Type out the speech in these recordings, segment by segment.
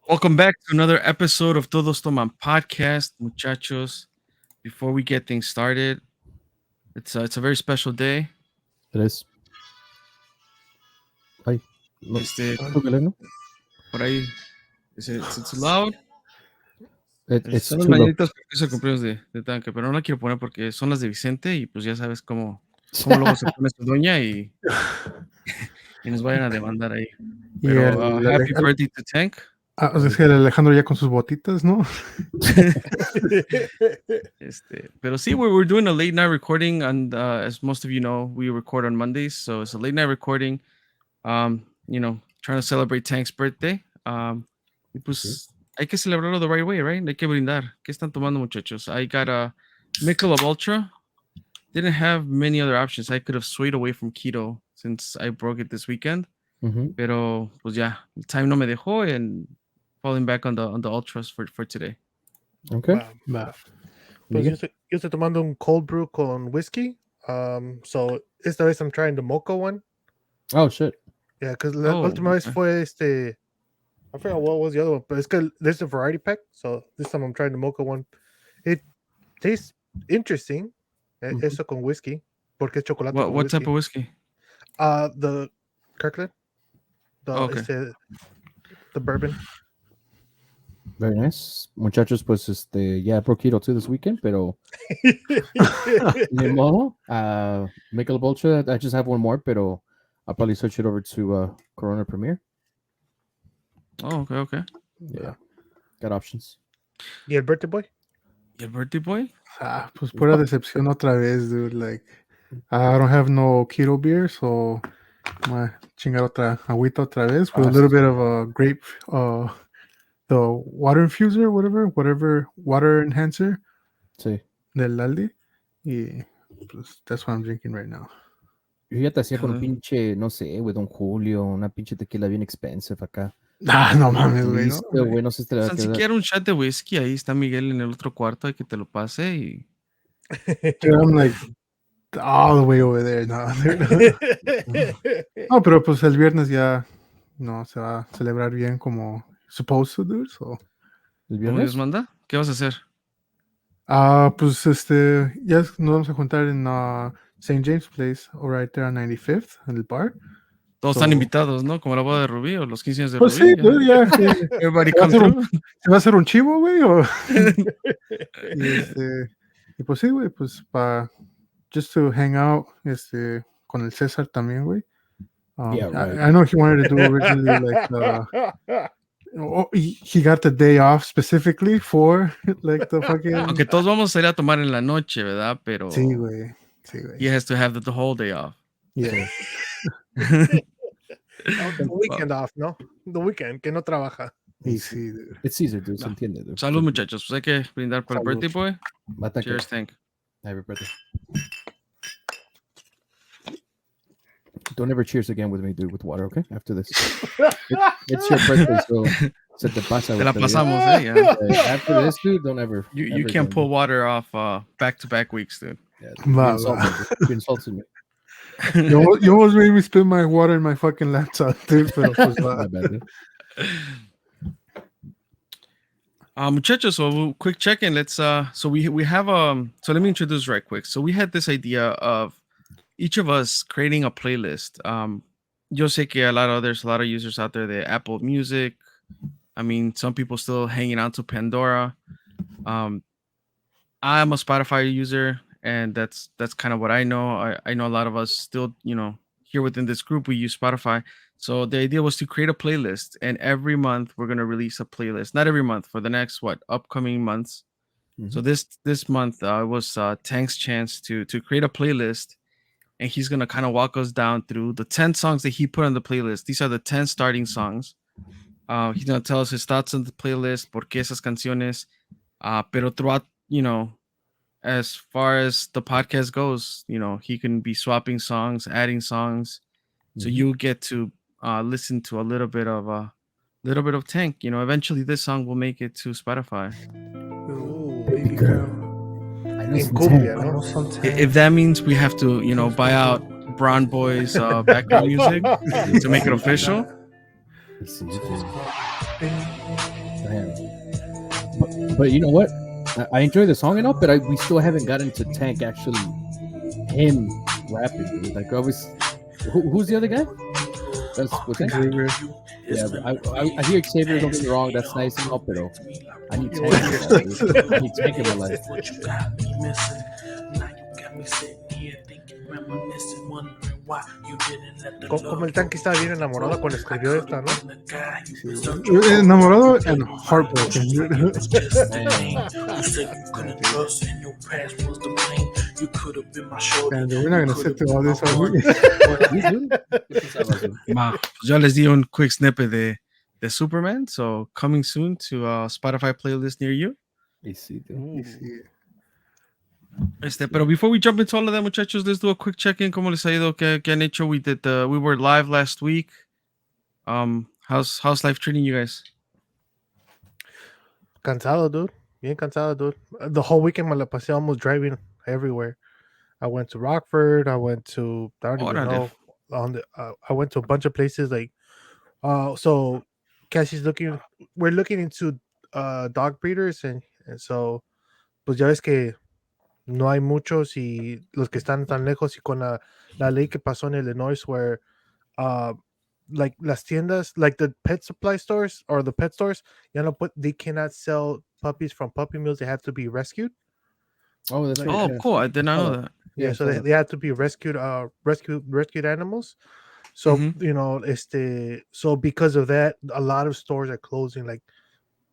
Welcome back to another episode of Todos Toman podcast, muchachos. Before we get things started, it's a very special day. Tres. Ay, no, Este, creo que no. por ahí, it's too loud. It's Son las too low. mañanitas porque es el cumpleaños de Tanque, pero no la quiero poner porque son las de Vicente y pues ya sabes cómo luego se pone su doña y nos vayan a demandar ahí. Y Pero happy birthday to Tank. es que el Alejandro ya con sus botitas, ¿no? Pero sí, we're doing a late night recording, and as most of you know, we record on Mondays, so it's a late night recording. Trying to celebrate Tank's birthday. Y pues hay que celebrarlo the right way, right? Hay que brindar. ¿Qué están tomando, muchachos? I got a Michelob Ultra. Didn't have many other options. I could have swayed away from keto since I broke it this weekend. Pero pues ya, el time no me dejó, and falling back on the ultras for today. Okay. Va. Pues yo estoy tomando un cold brew con whiskey. So esta vez I'm trying the mocha one. Oh shit. Yeah, because la última vez fue I forgot what was the other one, but it's good. There's a variety pack, so this time I'm trying the mocha one. It tastes interesting. Eso con whiskey, porque es chocolate. What type of whiskey? The Kirkland. The bourbon. Very nice. Muchachos, pues yeah, broke keto too this weekend, pero ni modo. Michelob Ultra, I just have one more, pero I'll probably switch it over to Corona Premier. Oh, okay. Yeah. Got options. ¿Y el birthday boy? ¿Y el birthday boy? Pues pura decepción otra vez, dude. Like, I don't have no keto beer, so my chingar otra agüita otra vez with a little bit of a grape, the water infuser, whatever water enhancer. Sí. Del Aldi. Y pues that's what I'm drinking right now. Yo ya te hacía con un pinche, no sé, güey, Don Julio, una pinche tequila bien expensive acá. No mames, güey. No sé si te la Tan siquiera un shot de whisky, ahí está Miguel en el otro cuarto, hay que te lo pase y... I'm like all the way over there. No, no, pero pues el viernes ya no se va a celebrar bien como supposed to do. So. ¿El ¿Cómo Dios manda? ¿Qué vas a hacer? Pues ya nos vamos a juntar en St. James Place, right there on 95th, en el bar. Todos están invitados, ¿no? Como la boda de Rubí o los 15 años de pues Rubí. Pues sí, ya. Everybody come through. ¿Se va a hacer un chivo, güey? Y pues sí, güey, pues para just to hang out con el César también, güey. Yeah, right. I know he wanted to do originally he got the day off specifically for like the fucking... Aunque todos vamos a ir a tomar en la noche, ¿verdad? Pero sí, güey. He has to have the whole day off. Yeah. The weekend off, ¿no? The weekend, que no trabaja. Sí, dude. It's Caesar, dude. Se entiende, dude. Salud, muchachos. Pues hay que brindar por el birthday boy. Cheers, Tank. Happy birthday. Don't ever cheers again with me, dude, with water, okay? After this. It's your birthday, so se te pasa. Te la pasamos, yeah. After this, dude, don't ever. You can't pull water off back-to-back weeks, dude. Yeah, you insulted me. You almost made me spill my water in my fucking laptop, dude. Pero pues My bad, dude. Muchachos, so quick check-in. Let's so we have so let me introduce right quick. So we had this idea of each of us creating a playlist. Yo sé que there's a lot of users out there that Apple Music. I mean, some people still hanging on to Pandora. I'm a Spotify user, and that's kind of what I know. I know a lot of us still, here within this group, we use Spotify. So the idea was to create a playlist, and every month we're gonna release a playlist. Not every month, for the next upcoming months. Mm-hmm. So this month was Tank's chance to create a playlist, and he's gonna kind of walk us down through the 10 songs that he put on the playlist. These are the 10 starting songs. He's gonna tell us his thoughts on the playlist, por qué esas canciones. Pero throughout, as far as the podcast goes, he can be swapping songs, adding songs. So you get to listen to a little bit of Tank. Eventually this song will make it to Spotify. Ooh, baby girl. If that means we have to, buy out Brown Boy's background music to make it official. See, but you know what? I enjoy the song and all, but we still haven't gotten to Tank actually him rapping. Dude. Like I was, who's the other guy? That's what's that? Xavier. Yeah, I hear Xavier. Don't get me wrong, that's nice and all, but I need You Tank. want In your my life, sticks? dude. I need Tank in my life. What you got me missing? Now you got me sitting here thinking, reminiscing, wondering why you didn't let the Como el tanque estaba bien enamorado cuando escribió esta, ¿no? Enamorado and heartbroken. Dude. You said you couldn't trust and your past was the blame. You could have been my shorty. And we're not gonna sit through all this. Are we? Pues yo les di un quick snippet de Superman, so coming soon to a Spotify playlist near you. Pero before we jump into all of that, muchachos, let's do a quick check-in. ¿Cómo les ha ido? ¿Qué han hecho? We were live last week. How's life treating you guys? Cansado, dude. Bien cansado, dude. The whole weekend me la pasé almost driving everywhere. I went to Rockford. I went to I don't even know. I went to a bunch of places like so Cassie's we're looking into dog breeders and so pues ya ves que no hay muchos y los que están tan lejos y con la ley que pasó en Illinois where like las tiendas, like the pet supply stores or the pet stores, they cannot sell puppies from puppy mills. They have to be rescued. Oh, that's right. Oh, cool. I did not know that. Yeah, so they have to be rescued animals. So you know, so because of that, a lot of stores are closing. Like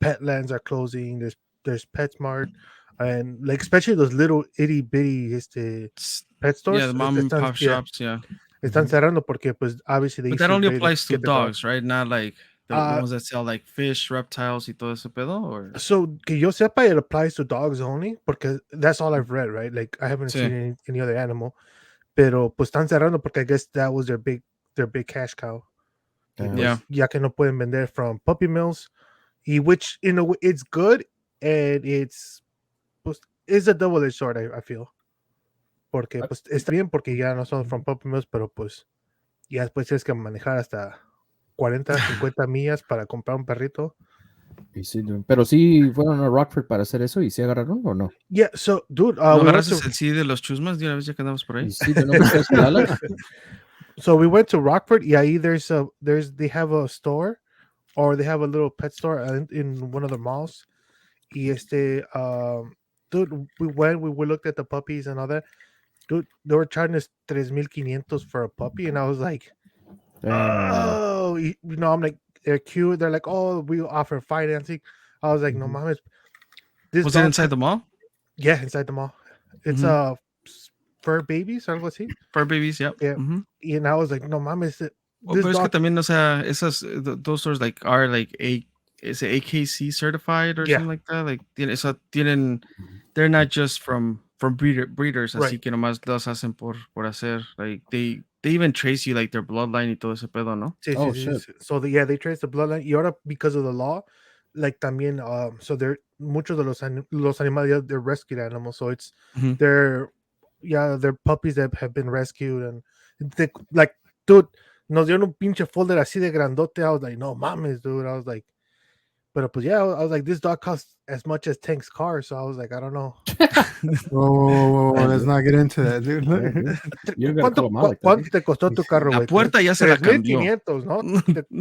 Petlands are closing. There's PetSmart, and like especially those little itty bitty pet stores. Yeah, the mom and pop shops. Yeah, están cerrando porque pues obviously they. But that only applies to dogs, right? Not like the ones that sell like fish, reptiles, y todo ese pedo. Or so que yo sepa, it applies to dogs only because that's all I've read, right? Like I haven't seen any other animal. Pero pues están cerrando porque I guess that was their big cash cow. Yeah. Ya que no pueden vender from puppy mills, which in a way it's good and it's a double-edged sword, I feel. Porque pues está bien porque ya no son from puppy mills, pero pues ya después tienes que manejar hasta 40, 50 millas para comprar un perrito. Pero sí fueron a Rockford para hacer eso y sí agarraron o no? Yeah, so dude, ¿No agarraste el sí de los chusmas de una vez ya que andamos por ahí? Sí, no me So we went to Rockford. Yeah, they have a store or they have a little pet store in one of the malls. Y dude, we looked at the puppies and all that. Dude, they were charging us 3,500 for a puppy, and I was like, oh, you know, I'm like, they're cute. They're like, oh, we offer financing. I was like, no, mames. Was it inside the mall? Yeah, inside the mall. It's fur babies, algo así. Fur babies, yep. Yeah. And I was like, no mames. Pero es que también, o sea, those stores like are like is it AKC certified or something like that? Like, they're not just from breeders, right. Así que nomás los hacen por hacer. Like they even trace you like their bloodline y todo ese pedo, ¿no? Sí, shit. So they trace the bloodline. Y ahora because of the law, like también, so they're muchos de los animales they're rescued animals. So it's they're puppies that have been rescued and they, like, dude, nos dieron un pinche folder así de grandote. I was like, no mames, dude. I was like, but yeah, I was like, this dog costs as much as Tank's car, so I was like, I don't know. Whoa, let's not get into that, dude. ¿Cuánto te costó tu carro, güey? La puerta ya se la cambió. 3,500, ¿no?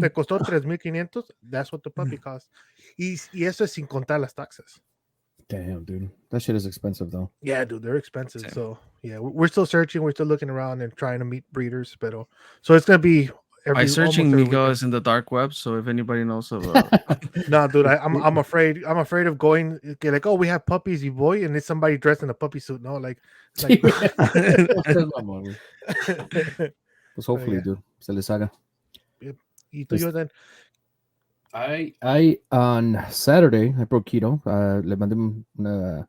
Te costó 3,500. That's what the puppy cost. Y eso es sin contar las taxas. Damn, dude. That shit is expensive, though. Yeah, dude, they're expensive. Same. So, yeah, we're still searching. We're still looking around and trying to meet breeders. But so it's going to be by searching Miguel is in the dark web. So if anybody knows of no, dude, I'm afraid of going like, oh, we have puppies, you boy, and it's somebody dressed in a puppy suit. No, like pues hopefully, dude, se les haga. ¿Y tú, Jordan? I on Saturday I broke keto. Le mandé una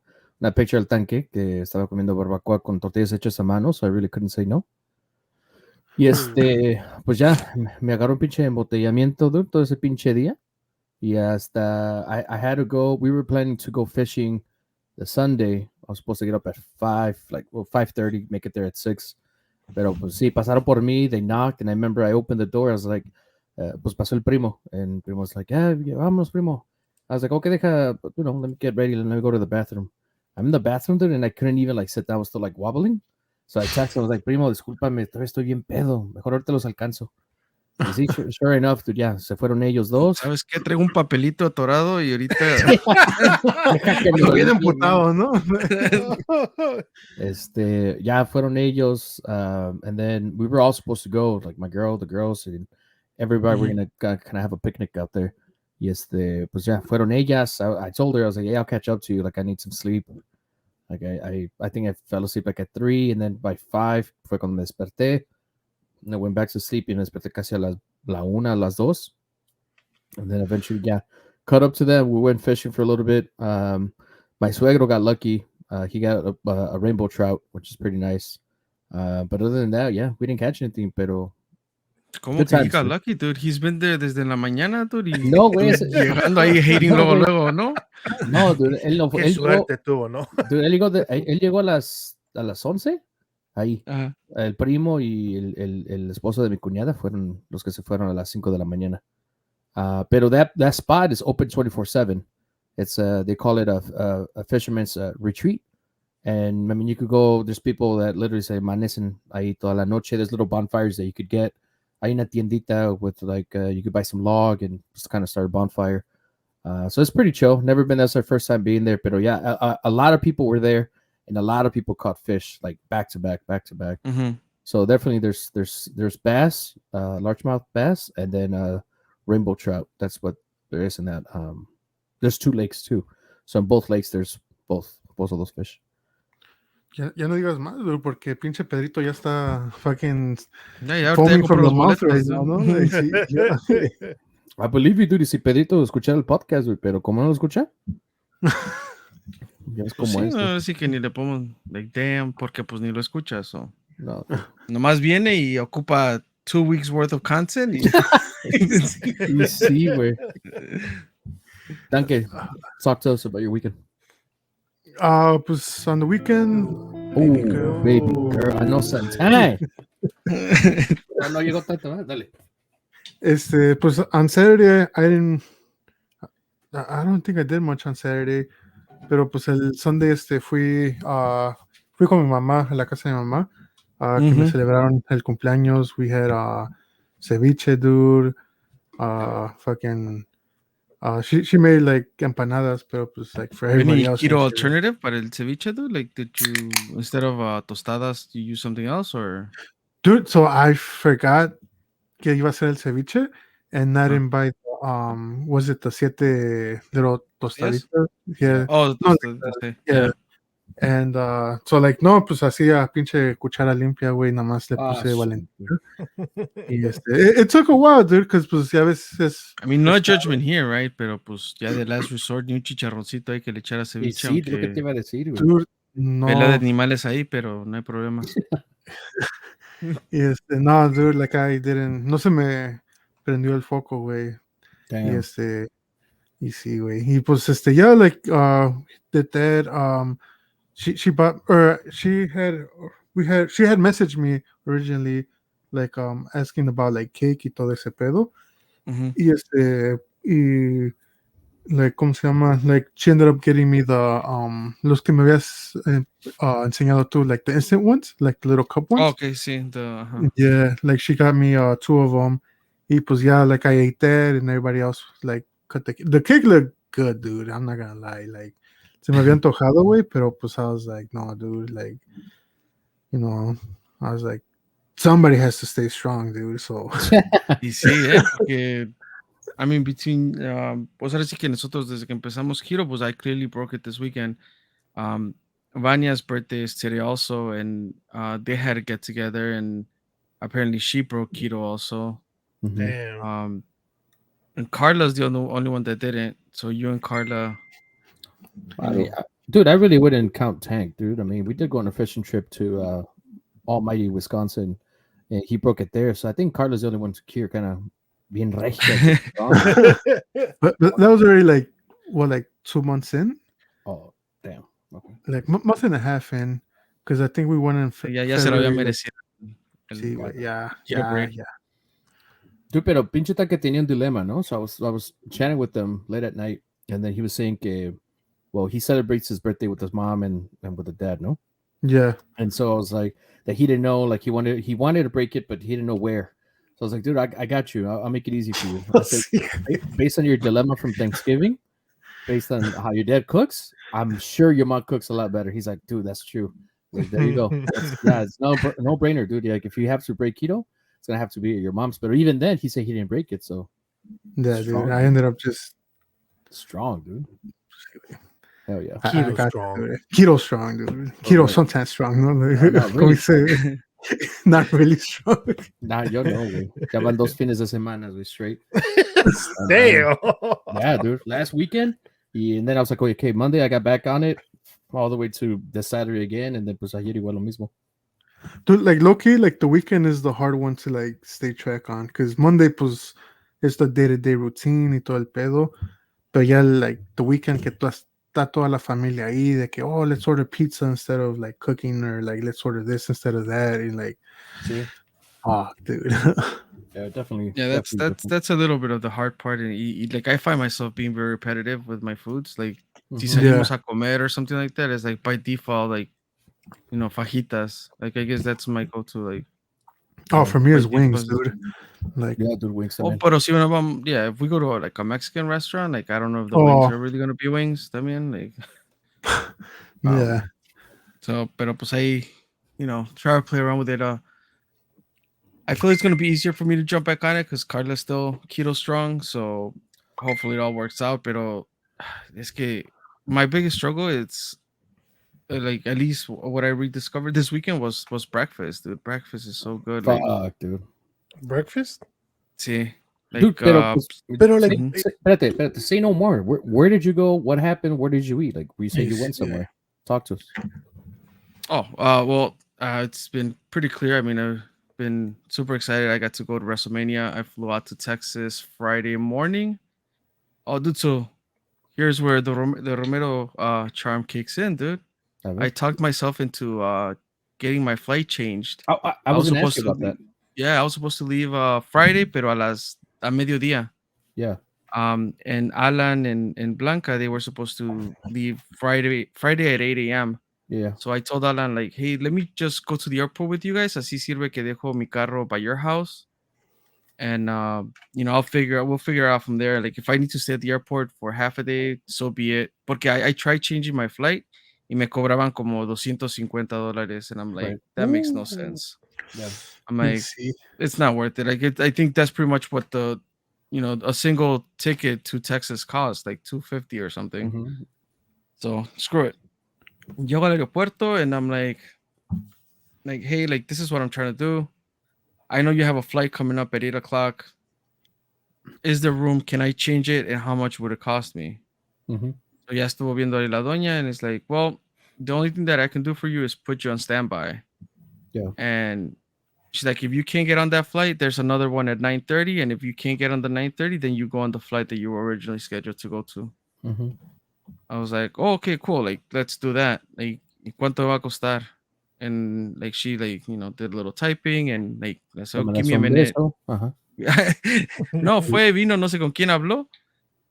picture al tanque que estaba comiendo barbacoa con tortillas hechas a mano, so I really couldn't say no. Y pues ya me agarró un pinche embotellamiento, dude, todo ese pinche día. Y hasta I had to go. We were planning to go fishing the Sunday. I was supposed to get up at 5:30, make it there at 6. Pero pues sí, pasaron por mí. They knocked, and I remember I opened the door. I was like, pues pasó el primo, and primo was like, yeah, vámonos, primo. I was like, okay, let me get ready, let me go to the bathroom. I'm in the bathroom, dude, and I couldn't even like sit down, I was still like wobbling. So I texted, I was like, primo, discúlpame, todavía estoy bien pedo, mejor ahorita los alcanzo. Y sí, sure enough, dude, ya, se fueron ellos dos. ¿Sabes qué? Traigo un papelito atorado y ahorita... Deja que me Ando lo bien limpie, emputado, ¿no? ya fueron ellos, and then we were all supposed to go, like the girls, and everybody were gonna kind of have a picnic out there. Y pues ya fueron ellas. I told her, I was like, yeah, I'll catch up to you. Like, I need some sleep. Like, I think I fell asleep like at 3, and then by 5 fue cuando me desperté. And I went back to sleep, y me desperté casi a la 1, las 2. And then eventually, yeah, caught up to them. We went fishing for a little bit. My suegro got lucky. He got a rainbow trout, which is pretty nice. But other than that, yeah, we didn't catch anything. Pero ¿Cómo good que he times, got dude. lucky, dude? He's been there desde la mañana, dude. Y No, güey. llegando ahí hating No, güey. luego, ¿no? No, dude, él no fue. Qué Él llegó, suerte tuvo, ¿no? dude, él llegó a las 11. Ahí. Ajá. El primo y el esposo de mi cuñada fueron los que se fueron a las 5 de la mañana. Pero that spot is open 24/7. It's they call it a fisherman's retreat. And I mean, you could go. There's people that literally say amanecen ahí toda la noche. There's little bonfires that you could get. Hay una tiendita with like you could buy some log and just kind of start a bonfire. So it's pretty chill. Never been. That's our first time being there. But yeah, a lot of people were there, and a lot of people caught fish like back to back. Mm-hmm. So definitely there's bass, largemouth bass, and then rainbow trout. That's what there is in that. There's 2 lakes too. So in both lakes there's both of those fish. Ya no digas más, dude, porque pinche Pedrito ya está fucking Ya ahorita ya foaming compré from the los mouth right boletos, now, dude. ¿no? Like, sí, ya. I believe you, dude. Y si Pedrito escuchar el podcast, güey, pero como no lo escucha, ya es Pues como sí, es. güey. así que ni le pongo like damn, porque pues ni lo escuchas. So. No. Nomás viene y ocupa 2 weeks worth of content. Y... Y sí, güey. Danke. Talk to us about your weekend. Pues on the weekend, Oh, baby girl. I know Santana. No llegó tanto, ¿eh? Dale. pues on Saturday, I don't think I did much on Saturday, pero pues el Sunday fui con mi mamá a la casa de mi mamá, que me celebraron el cumpleaños. We had ceviche, dude. Fucking she made like empanadas, pero pues like for everybody Any else. keto alternative para el ceviche, dude? Like, did you, instead of tostadas, you use something else, or? Dude, so I forgot que iba a ser el ceviche and not invite was it the 7 little tostaditas? Yeah. Oh, No, yeah. And so like no, pues hacía pinche cuchara limpia, güey, nada más le puse Valentina. Y it took a while, dude, because pues ya ves I mean, no judgment here, right? Pero pues ya de last resort, ni un chicharroncito hay que le echar a ceviche. Sí, lo que te iba a decir, güey. Dude, no. Pelea de animales ahí, pero no hay problema. Y no, dude, like I didn't, no se me prendió el foco, güey. Damn. Y sí, güey. Y pues yeah, like did that. She bought, or she had messaged me originally, like asking about like cake y todo ese pedo. Y y like, ¿cómo se llama? Like she ended up getting me the los que me habías enseñado tú, like the instant ones, like the little cup ones. Oh, okay, sí. Yeah, like she got me 2 of them. Y pues yeah, like I ate that, and everybody else like cut the cake looked good, dude. I'm not gonna lie, like se me había antojado, güey, pero pues I was like, no, dude, like, you know, I was like, somebody has to stay strong, dude. So Y sí, porque I mean, between pues ahora sí que nosotros desde que empezamos Keto, pues I clearly broke it this weekend. Vanya's birthday is today also, and they had to get together, and apparently she broke Keto also. Damn. And Carla's the only one that didn't. So you and Carla. I mean, dude, I really wouldn't count Tank, dude. I mean, we did go on a fishing trip to almighty Wisconsin, and he broke it there. So I think Carla's the only one to cure kind of being regia. but that was already like 2 months in. Oh, damn. Okay. Like month and a half in, because I think we went in Ya se lo había merecido. Sí, güey, yeah. Dude, pero pinche que tenía un dilemma, no? So I was chatting with them late at night, and then he was saying que, well, he celebrates his birthday with his mom and with the dad, no? Yeah. And so I was like, that he didn't know, like he wanted to break it, but he didn't know where. So I was like, dude, I got you. I'll make it easy for you. I said, based on your dilemma from Thanksgiving, based on how your dad cooks, I'm sure your mom cooks a lot better. He's like, dude, that's true. Like, there you go. It's no brainer, dude. Like, if you have to break keto, it's gonna have to be your mom's. But even then, he said he didn't break it. So Yeah, strong, dude. I dude. ended up just Strong, dude. Hell yeah. Keto got strong. to do it. Keto strong, dude. Keto right. sometimes strong, no? Like, not como really. dice, not really strong. Nah, yo no, güey. Ya van 2 fines de semana, we straight. Damn. Yeah, dude. Last weekend, and then I was like, okay, Monday I got back on it all the way to the Saturday again, and then pues ayer igual lo mismo. Dude, like low-key, like the weekend is the hard one to like stay track on, because Monday pues it's the day-to-day routine y todo el pedo, but yeah, like the weekend que está toda la familia ahí de que, oh, let's order pizza instead of like cooking, or like let's order this instead of that, and like, See? fuck, dude. Yeah, definitely. Yeah, that's a little bit of the hard part. And like I find myself being very repetitive with my foods. Like, si salimos a comer or something like that, it's like by default, like, you know, fajitas. Like, I guess that's my go-to. Like, Oh, for me by it's wings, default. dude. Like, Yeah, dude, wings. Oh, También. pero si yeah, if we go to like a Mexican restaurant, like I don't know if the Oh. wings are really gonna be wings. También, like, yeah. So, pero pues ahí, you know, try to play around with it. I feel it's gonna be easier for me to jump back on it because Carla's still keto strong. So hopefully it all works out. Pero es que my biggest struggle is like at least what I rediscovered this weekend was breakfast. Dude, breakfast is so good. Fuck, Like, dude. Breakfast? see, like, Dude, pero like, espérate, say no more. Where did you go? What happened? Where did you eat? Like, you said you went somewhere. Talk to us. Oh, well, it's been pretty clear. I mean, I've been super excited. I got to go to WrestleMania. I flew out to Texas Friday morning. Oh, dude, so here's where the Romero charm kicks in, dude. I talked myself into getting my flight changed. I was supposed to about that. Yeah, I was supposed to leave Friday, pero a mediodía. Yeah. And Alan and Blanca, they were supposed to leave Friday at 8 a.m. Yeah. So I told Alan, like, hey, let me just go to the airport with you guys. Así sirve que dejo mi carro by your house. And, you know, we'll figure out from there. Like, if I need to stay at the airport for half a day, so be it. Porque I tried changing my flight y me cobraban como $250. And I'm like, that makes no sense. Yeah. I'm like, it's not worth it. Like, I think that's pretty much what a single ticket to Texas costs, like $250 or something. Mm-hmm. So screw it. Llego al aeropuerto and I'm like, hey, like, this is what I'm trying to do. I know you have a flight coming up at 8 o'clock. Is there room? Can I change it? And how much would it cost me? Mm-hmm. So ya estuvo viendo ahí la doña and it's like, well, the only thing that I can do for you is put you on standby. Yeah. And she's like, if you can't get on that flight, there's another one at 9:30. And if you can't get on the 9:30, then you go on the flight that you were originally scheduled to go to. Mm-hmm. I was like, oh, okay, cool. Like, let's do that. Like, ¿cuánto va a costar? And like, she, like, you know, did a little typing and like, so give me a minute. Uh-huh. No, vino, no sé con quién habló.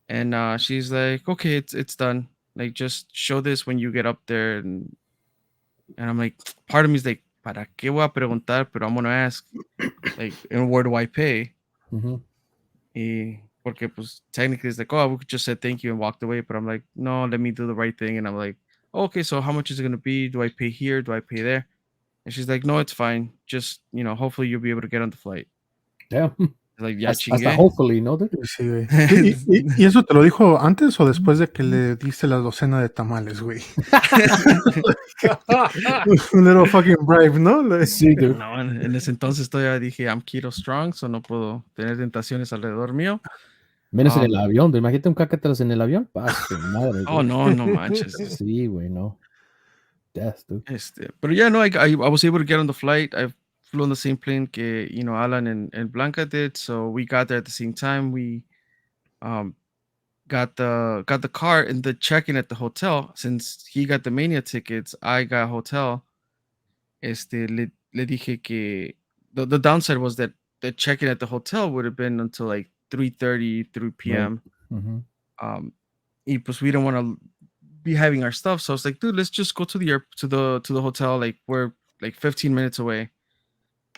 And she's like, okay, it's done. Like, just show this when you get up there. And I'm like, part of me is like, ¿para qué voy a preguntar? Pero I'm going to ask, like, and where do I pay? Mm-hmm. Y porque, pues, technically it's like, oh, we could just say thank you and walked away. But I'm like, no, let me do the right thing. And I'm like, okay, so how much is it going to be? Do I pay here? Do I pay there? And she's like, no, it's fine. Just, you know, hopefully you'll be able to get on the flight. Yeah. Like, ya Hasta chingué. hopefully, ¿no? Sí, güey. ¿Y eso te lo dijo antes o después de que le diste la docena de tamales, güey? Un little fucking bribe, ¿no? Like, Sí, dude. No, en ese entonces todavía dije, I'm keto strong, so no puedo tener tentaciones alrededor mío. Menos en el avión, dude. Imagínate un cácatelas en el avión. Paso, madre. Oh, no manches. Sí, güey, no. Death, dude. But yeah, no, I was able to get on the flight. I flew on the same plane que, you know, Alan and Blanca did. So we got there at the same time. We got the car and the check-in at the hotel. Since he got the Mania tickets, I got hotel. Le dije que the downside was that the check-in at the hotel would have been until like 3:30, 3 p.m. Mm-hmm. Y pues we don't want to be having our stuff, so it's like, dude, let's just go to the hotel. Like we're like 15 minutes away.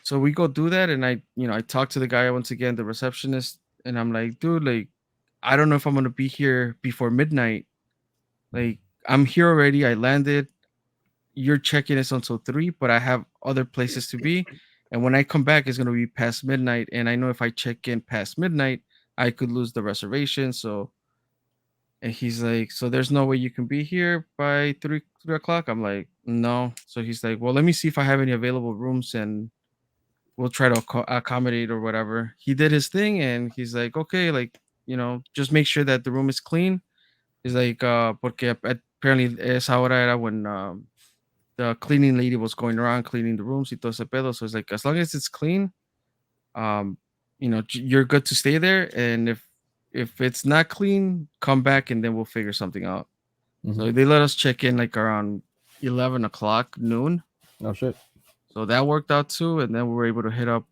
So we go do that, and I talked to the guy once again, the receptionist, and I'm like, dude, like, I don't know if I'm gonna be here before midnight. Like, I'm here already. I landed. Your check-in is until 3, but I have other places to be. And when I come back, it's gonna be past midnight. And I know if I check in past midnight, I could lose the reservation. So, and he's like, so there's no way you can be here by 3 o'clock. I'm like, no. So he's like, well, let me see if I have any available rooms, and we'll try to accommodate or whatever. He did his thing, and he's like, okay, like, just make sure that the room is clean. He's like, porque apparently esa hora era when the cleaning lady was going around cleaning the rooms y todo ese pedo. So it's like, as long as it's clean, um, you're good to stay there. And if it's not clean, come back and then we'll figure something out. Mm-hmm. So they let us check in like around 11 o'clock noon. Oh shit. So that worked out too, and then we were able to hit up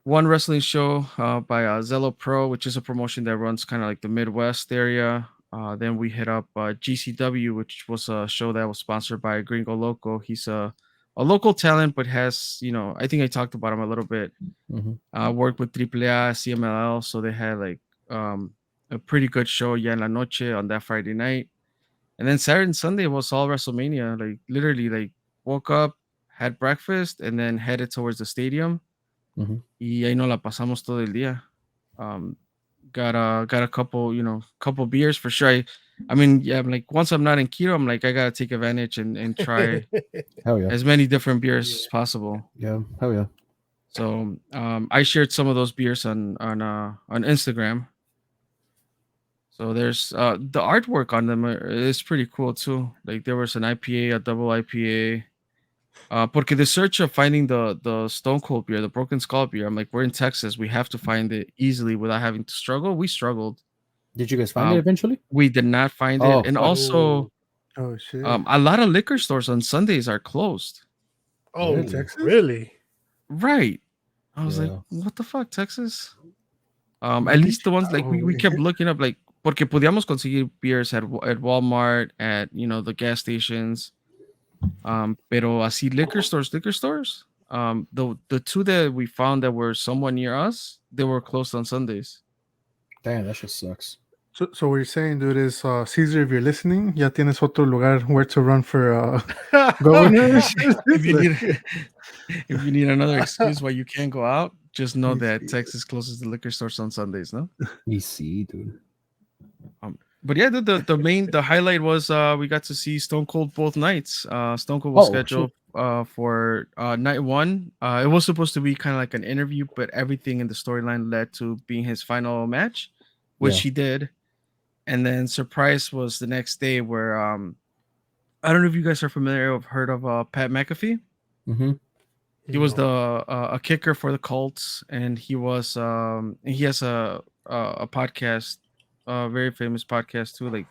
one wrestling show by Zello Pro, which is a promotion that runs kind of like the Midwest area. Then we hit up GCW, which was a show that was sponsored by Gringo Loco. He's a local talent, but has, I think I talked about him a little bit. Mm-hmm. Worked with AAA, CMLL, so they had like a pretty good show, Ya en la Noche, on that Friday night. And then Saturday and Sunday was all WrestleMania. Like literally, like woke up, had breakfast, and then headed towards the stadium. Mm-hmm. Y ahí nos la pasamos todo el día. Got a couple beers for sure. I mean, yeah, I'm like, once I'm not in keto, I'm like, I gotta take advantage and try Hell yeah. as many different beers as possible. Yeah. Hell yeah. So I shared some of those beers on Instagram. So there's the artwork on them is pretty cool too. Like there was an IPA, a double IPA. Porque the search of finding the Stone Cold beer, the Broken Skull beer, I'm like, we're in Texas, we have to find it easily without having to struggle. We struggled. Did you guys find it eventually? We did not find Oh, it, and fuck. also, Oh shit. a lot of liquor stores on Sundays are closed. Oh, Really? Texas? really? Right. I was like, Yeah. what the fuck, Texas? At least the ones like we kept looking up, like, porque podíamos conseguir beers at Walmart, at the gas stations. Pero así liquor stores. The two that we found that were somewhat near us, they were closed on Sundays. Damn, that shit sucks. So what you're saying, dude, is Caesar, if you're listening, ya tienes otro lugar where to run for governor. If you need another excuse why you can't go out, just know that Texas closes the liquor stores on Sundays, no? You see, dude. But yeah, the highlight was we got to see Stone Cold both nights. Stone Cold was scheduled for night one. It was supposed to be kind of like an interview, but everything in the storyline led to being his final match, which he did. And then surprise was the next day, where I don't know if you guys are familiar or have heard of Pat McAfee. Mm-hmm. He was a kicker for the Colts, and he has a podcast, a very famous podcast too. Like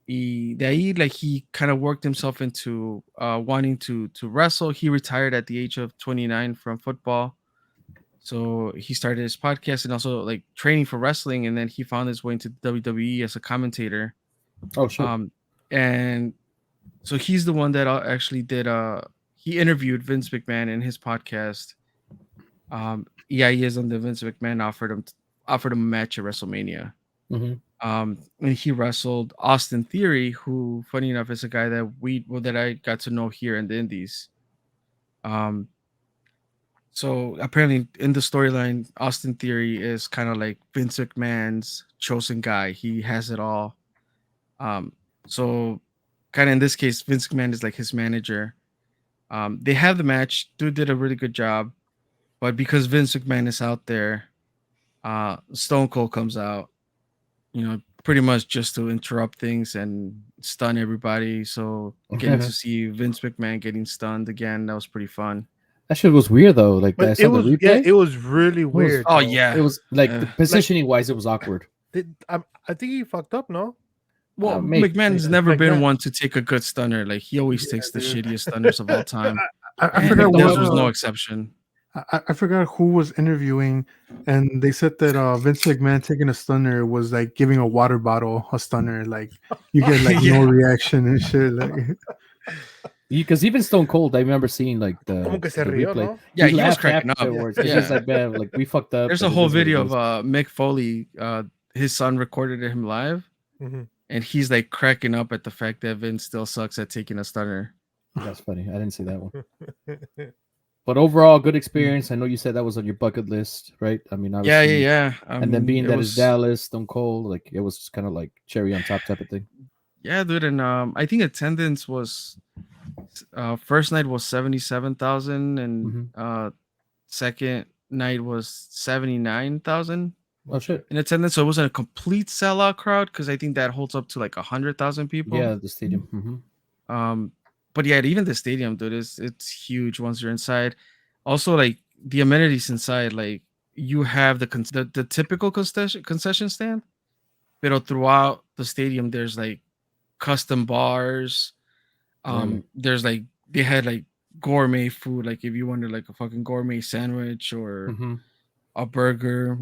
he kind of worked himself into wanting to wrestle. He retired at the age of 29 from football, so he started his podcast and also like training for wrestling. And then he found his way into WWE as a commentator. Oh shit. And so he's the one that actually did he interviewed Vince McMahon in his podcast. He is on the Vince McMahon offered him a match at WrestleMania. Mm-hmm. And he wrestled Austin Theory, who, funny enough, is a guy that I got to know here in the Indies. So apparently in the storyline, Austin Theory is kind of like Vince McMahon's chosen guy. He has it all. So kind of in this case, Vince McMahon is like his manager. They have the match. Dude did a really good job, but because Vince McMahon is out there, Stone Cold comes out, pretty much just to interrupt things and stun everybody. So getting to see Vince McMahon getting stunned again, that was pretty fun. That shit was weird though. Like But it was, it was really weird. Oh though. yeah, it was like positioning wise, it was awkward. I think he fucked up, no? Well, maybe. McMahon's never been McMahon. one to take a good stunner. Like he always takes the shittiest stunners of all time. I And forgot this what was no exception. I forgot who was interviewing, and they said that Vince McMahon taking a stunner was like giving a water bottle a stunner. Like you get like no Yeah. reaction and shit. Like Because even Stone Cold, I remember seeing like Como que se the rió, replay. ¿no? Yeah, he was laughed cracking up. afterwards. It's just Yeah. like, man, like we fucked up. There's but a it whole is what it video of is. Mick Foley. His son recorded him live, Mhm. and he's like cracking up at the fact that Vince still sucks at taking a stunner. That's funny. I didn't see that one. But overall, good experience. I know you said that was on your bucket list, right? I mean, Yeah, obviously. yeah. And then being it that was it's Dallas, Stone Cold, like it was just kind of like cherry on top type of thing. Yeah, dude, and I think attendance was first night was 77,000, and Mhm. second night was 79,000 Oh shit! in attendance. So it wasn't a complete sellout crowd because I think that holds up to like 100,000 people. Yeah, the stadium. But yeah, even the stadium, dude, it's huge once you're inside. Also, like the amenities inside, like you have the typical concession stand, but throughout the stadium, there's like custom bars. Really? There's like they had like gourmet food, like if you wanted like a fucking gourmet sandwich or Mm-hmm. a burger,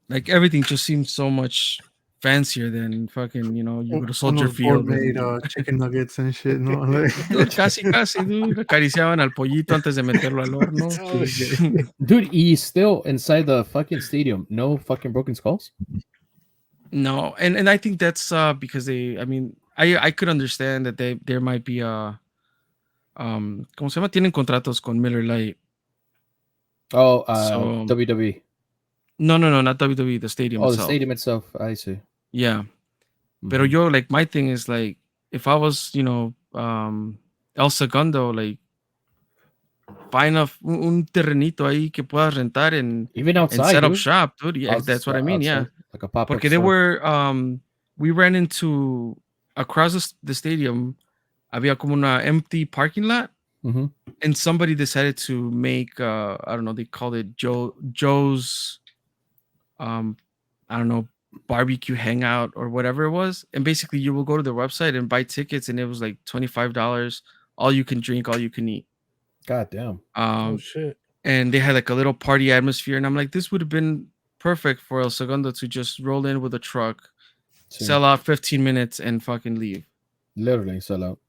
like everything just seems so much fancier than fucking, you know, you go to on Soldier those Field gourmet and chicken nuggets and shit. No, like dude, casi, dude, acariciaban al pollito antes de meterlo al horno. Oh, shit. Dude, he's still inside the fucking stadium. No fucking broken skulls. No, and I think that's because I mean, I could understand that there might be ¿cómo se llama? Tienen contratos con Miller Lite. Oh, So WWE. no, not WWE, the stadium Oh, the itself. stadium itself. I see. Yeah. Pero yo, like, my thing is, like, if I was, you know, El Segundo, like, find un terrenito ahí que puedas rentar and Even outside, set up dude. shop, dude. Yeah, that's what I mean. Outside, Yeah. like a pop-up Porque they store. were, we ran into, across the stadium, había como una empty parking lot. Mm-hmm. And somebody decided to make, I don't know, they called it Joe's, I don't know, barbecue hangout or whatever it was. And basically you will go to their website and buy tickets, and it was like $25, all you can drink, all you can eat. God damn. Oh shit. And they had like a little party atmosphere, and I'm like, this would have been perfect for El Segundo to just roll in with a truck, sell out 15 minutes and fucking leave. Literally sell out.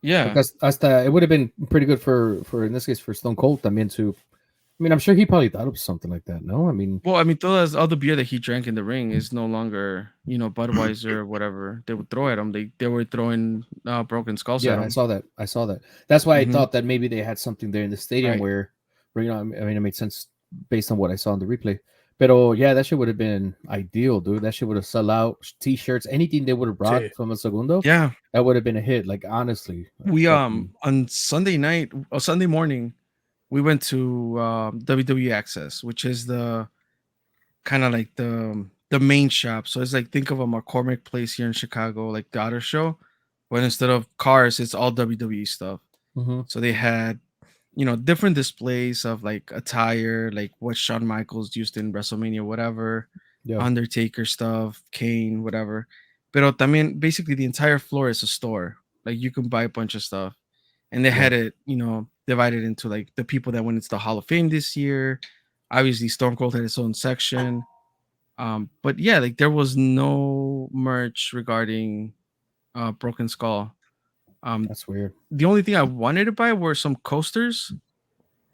Yeah. Because hasta it would have been pretty good for in this case for Stone Cold también to. I mean, I'm sure he probably thought of something like that. No, I mean, well, I mean, all the beer that he drank in the ring is no longer, you know, Budweiser or whatever they would throw at him. They were throwing broken skulls at him. I saw that. That's why I thought that maybe they had something there in the stadium Right. where, you know, I mean, it made sense based on what I saw in the replay. But yeah, that shit would have been ideal, dude. That shit would have sold out. T-shirts, anything they would have brought from El Segundo. Yeah, that would have been a hit. Like honestly, we on Sunday night or Sunday morning, we went to WWE Access, which is the kind of like the main shop. So it's like, think of a McCormick Place here in Chicago, like the Outer Show, but instead of cars, it's all WWE stuff. Mm-hmm. So they had, you know, different displays of like attire, like what Shawn Michaels used in WrestleMania, whatever, Undertaker stuff, Kane, whatever. But también basically the entire floor is a store. Like you can buy a bunch of stuff, and they had it, you know, divided into like the people that went into the Hall of Fame this year. Obviously, Stone Cold had its own section. But yeah, like there was no merch regarding Broken Skull. That's weird. The only thing I wanted to buy were some coasters.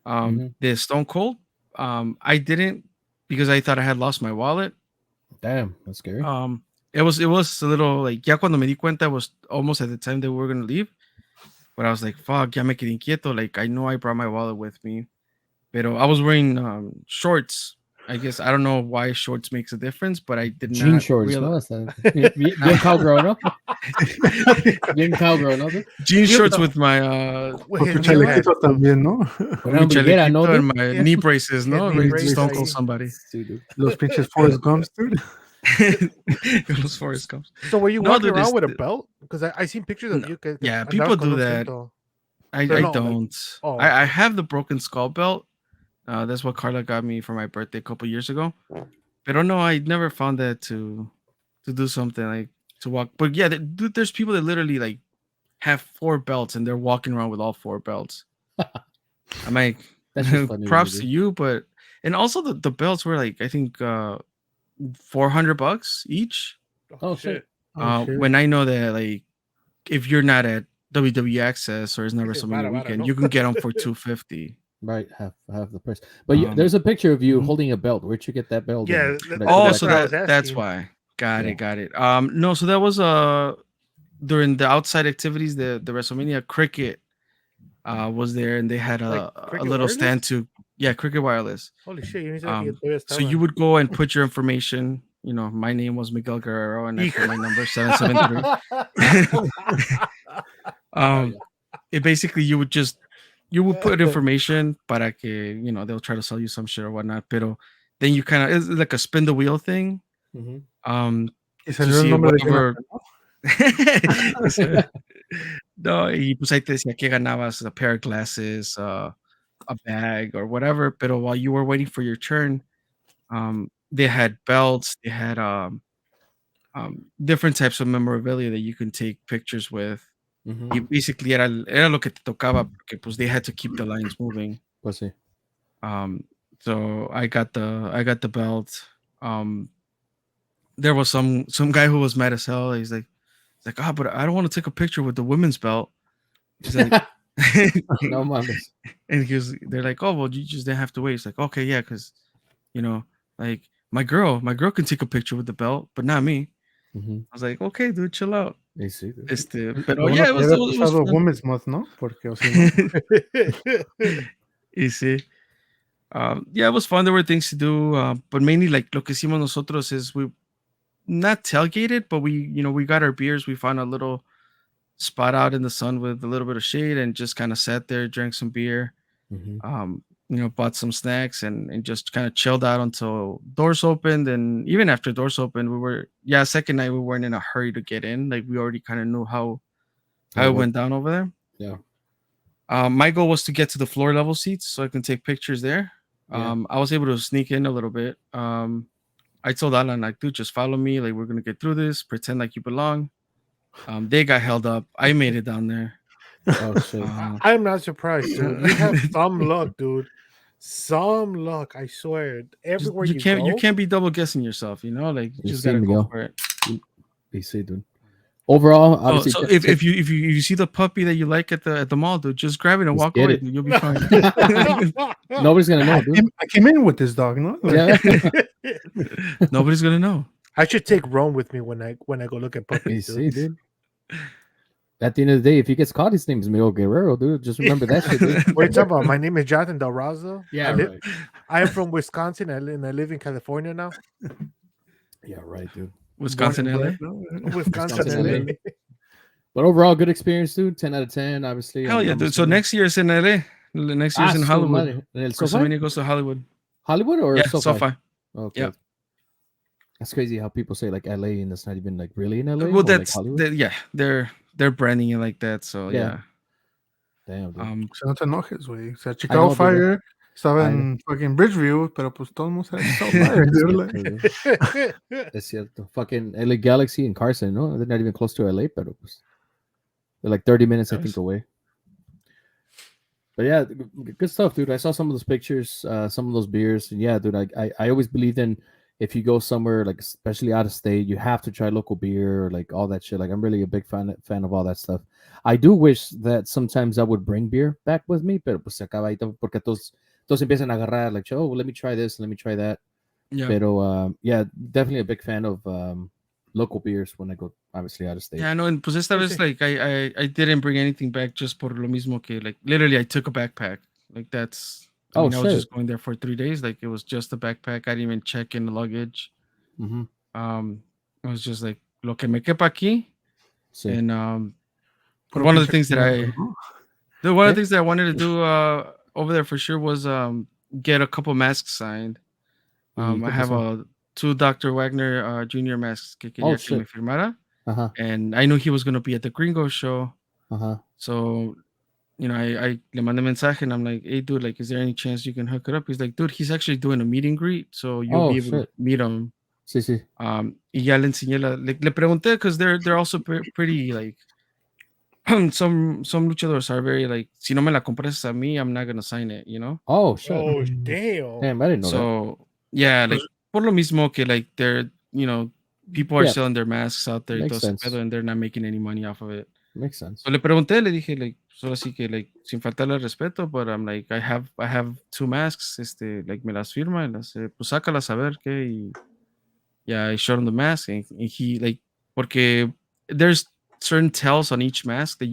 The Stone Cold. I didn't because I thought I had lost my wallet. Damn, that's scary. It was a little like ya cuando me di cuenta was almost at the time that we were gonna leave. But I was like, fuck, ya me quedé inquieto. Like I know I brought my wallet with me. Pero I was wearing shorts. I guess I don't know why shorts makes a difference, but I did Jean not shorts, realize. no? Bien cowgirl, no? Bien cowgirl, no? Jean shorts with my chalequito también, ¿no? mi chalequito and my knee braces, no? knee Ready to braces Stone ahí. Cold somebody. Los pinches Forrest Gumps, dude. Those Forrest Gumps. So were you No, walking dude, around it's with a the- belt? Because I seen pictures of you. Que Yeah, andabas people con do un that. cinto. I Pero no, like- don't. oh. I have the broken skull belt. That's what Carla got me for my birthday a couple years ago. But no, I never found that to do something like to walk. But yeah, dude, there's people that literally like have 4 belts and they're walking around with all 4 belts. I'm like, That's just funny. Props to you, but and also the belts were like I think $400 each. Oh shit. Oh, shit. When I know that like if you're not at WWE Access or it's not Dice WrestleMania vara, weekend, ¿no? you can get them for $250. Right, half the price. But Um, there's a picture of you mhm. holding a belt. Where'd you get that belt? Yeah, and that- that Oh, that's so what I collection? was that's asking. why. Got Yeah. it, got it. No, so that was during the outside activities, the WrestleMania Cricket was there, and they had Like a Cricket little stand Wireless? to Cricket Wireless. Holy shit, you need to get So you would go and put your information. You know, my name was Miguel Guerrero, and I put my number 773. It basically you would put information para que they'll try to sell you some shit or whatnot. Pero then you kind of it's like a spin the wheel thing. Mhm. Y To salió el see nombre de whatever. Jonathan, ¿no? No, y pues ahí te decía que ganabas a pair of glasses, a bag or whatever. Pero while you were waiting for your turn, they had belts, they had different types of memorabilia that you can take pictures with. Mhm. Y basically era lo que te tocaba porque pues they had to keep the lines moving. Pues sí. So I got the belt. There was some guy who was mad as hell. He's like, oh, but I don't want to take a picture with the women's belt. He's like, No mames. and they're like, oh, well, you just didn't have to wait. It's like, okay, yeah, because like my girl can take a picture with the belt, but not me. Mhm. I was like, okay, dude, chill out. Y sí, dude. Pero Lo bueno yeah, que it was, hubiera it was pasado fun. Women's Month, ¿no? Porque, o si no, Y sí. Yeah, it was fun. There were things to do, but mainly like lo que hicimos nosotros is we not tailgated, but we got our beers. We found a little spot out in the sun with a little bit of shade and just kind of sat there, drank some beer, Mhm. bought some snacks and just kind of chilled out until doors opened. And even after doors opened, second night we weren't in a hurry to get in. Like we already kind of knew how it went down over there. Yeah. My goal was to get to the floor level seats so I can take pictures there. Yeah. I was able to sneak in a little bit. I told Alan, like, dude, just follow me. Like, we're gonna get through this. Pretend like you belong. They got held up. I made it down there. Oh shit. I'm not surprised, dude. You have some luck, dude. Some luck, I swear. Everywhere you can't go, you can't be double guessing yourself. Like you You just see, gotta Miguel. go for it. Y sí, dude. Overall, Oh, obviously. so if you see the puppy that you like at the mall, dude, just grab it and Just walk get away. it. Dude, you'll be fine. Nobody's gonna know, dude. I came in with this dog, ¿no? Yeah. Nobody's gonna know. I should take Rome with me when I go look at You puppies, see, dude. dude. At the end of the day, if he gets caught, his name is Miguel Guerrero, dude. Just remember that shit, dude. What are you talking about? My name is Jonathan Del Razo. Yeah, right. I am from Wisconsin and I live in California now. Yeah, right, dude. Wisconsin, LA. Wisconsin, LA. LA. But overall, good experience, dude. 10 out of 10, obviously. Hell yeah, I'm dude. So assuming. next year is in LA. Next year's in su Hollywood. madre. En el SoFi? WrestleMania goes to Hollywood. Hollywood or Yeah, SoFi? SoFi. Okay. Yeah. That's crazy how people say like LA and that's not even like really in LA. Well, or, like, that's Hollywood. yeah. They're branding it like that. So Yeah. yeah. Damn, dude. O sea, no te enojes, güey. O sea, I Chicago know, dude. Fire estaba I en fucking Bridgeview, pero pues todo el mundo sabe South Fire, dude. Like, Es cierto. Fucking LA Galaxy and Carson, no? They're not even close to LA, pero pues, they're like 30 minutes, I think, away. But yeah, good stuff, dude. I saw some of those pictures, some of those beers. And yeah, dude, I always believed in if you go somewhere, like especially out of state, you have to try local beer or like all that shit. Like I'm really a big fan of all that stuff. I do wish that sometimes I would bring beer back with me, pero pues se acaba ahí porque todos empiezan a agarrar like, oh, let me try this, let me try that. Yeah. Pero yeah, definitely a big fan of local beers when I go obviously out of state. Yeah, no, and pues esta vez like I didn't bring anything back just por lo mismo que like literally I took a backpack. Like that's I was just going there for 3 days. Like it was just a backpack. I didn't even check in the luggage. Mm-hmm. It was just like lo que me quepa aquí. Sí. And one of the things that I wanted to do over there for sure was get a couple masks signed. I have 2 Dr. Wagner Jr. masks que quería que me firmara. And I knew he was going to be at the Gringo show. So, I le mandé mensaje and I'm like, hey, dude, like, is there any chance you can hook it up? He's like, dude, he's actually doing a meet and greet. So you'll be able to meet him. Sí, sí. Y ya le enseñé le pregunté because they're also pretty like some luchadores are very like, si no me la compras a mí, I'm not gonna sign it, you know. Oh shit. Oh damn! Damn, I didn't know that. So yeah, like por lo mismo que like they're, you know, people are Yeah. selling their masks out there y Makes todo ese sense. pedo, and they're not making any money off of it. Makes sense. So le pregunté, le dije, like, solo así que, like, sin faltarle al respeto, but I'm like, I have 2 masks, like, me las firma, y las, pues, sácalas a ver qué, y yeah, I showed him the mask, and he, like, porque there's certain tells on each mask that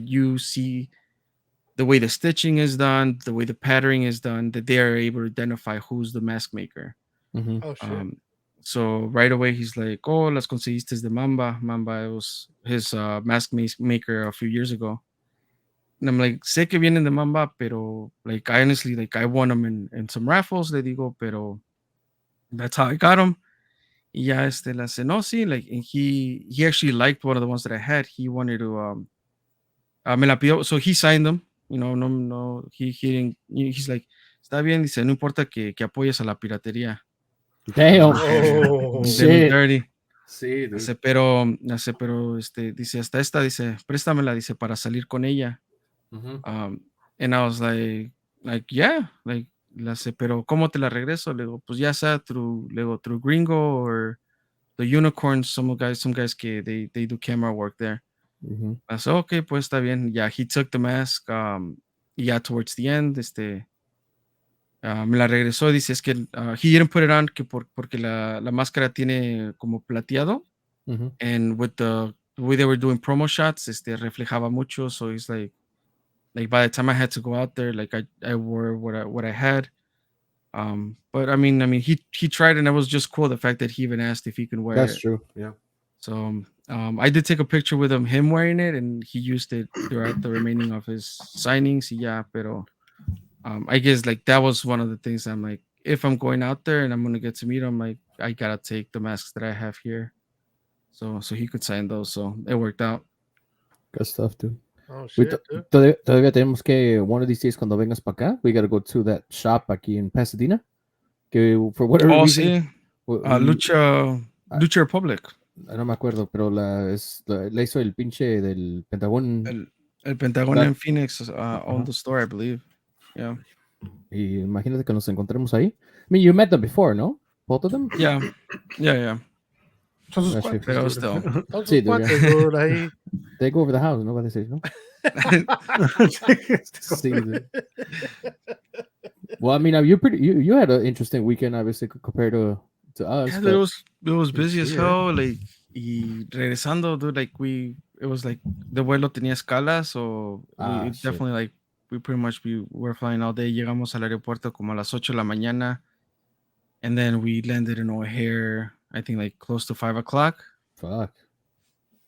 you see the way the stitching is done, the way the patterning is done, that they are able to identify who's the mask maker. Mhm. Oh shit! So right away he's like, "Oh, las conseguiste de Mamba." Mamba, it was his mask maker a few years ago. And I'm like, sé que vienen de Mamba, pero like I honestly like I won them in some raffles, le digo, pero that's how I got them. Y ya la hace, no, sí, like, and he actually liked one of the ones that I had. He wanted to me la pidió, so he signed them. You know, no, he didn't. He's like, está bien, dice, no importa que apoyes a la piratería. Damn. Oh Did me Shit. dirty. Sí, dude. Pero, dice, hasta esta, dice, préstamela, dice, para salir con ella. Mhm. And I was like, yeah, like, la sé, pero ¿cómo te la regreso? Le digo, pues ya sea through Gringo or the Unicorns, some guys que they do camera work there. Mhm. I said, okay, pues está bien. Yeah, he took the mask, y ya towards the end, me la regresó, dice, es que he didn't put it on porque la máscara tiene como plateado, Mhm. and with the way they were doing promo shots, reflejaba mucho, so he's like by the time I had to go out there, like I wore what I had. But I mean, he tried, and it was just cool the fact that he even asked if he can wear That's it. true. Yeah. So I did take a picture with him wearing it, and he used it throughout the remaining of his signings. Yeah, pero I guess like that was one of the things I'm like, if I'm going out there and I'm gonna get to meet him, like I gotta take the masks that I have here, so he could sign those. So it worked out. Good stuff, dude. oh We shit! Dude. todavía tenemos que, one of these days, cuando vengas para acá, we gotta go to that shop aquí en Pasadena. Que for whatever Oh, reason, sí, Lucha Republic. no me acuerdo, pero la hizo el pinche del Pentagón. El Pentagon That- in Phoenix owned Ajá. the store, I believe. Yeah. Y imagínate que nos encontremos ahí. I mean, you met them before, no? Both of them? Yeah. Son sus Ah, cuates, shit. Pero dude. still. Son sus Sí, dude, cuates, dude, ahí. They go over the house, no va a decir, ¿no? Sí, dude. Well, I mean, you had an interesting weekend, obviously, compared to us. Yeah, But it was busy as Sí, hell. Like, y regresando, dude, like it was like the vuelo tenía escala, so we shit. definitely like we pretty much were flying all day. Llegamos al aeropuerto como a las 8 de la mañana, and then we landed in O'Hare, I think like close to 5 o'clock. Fuck.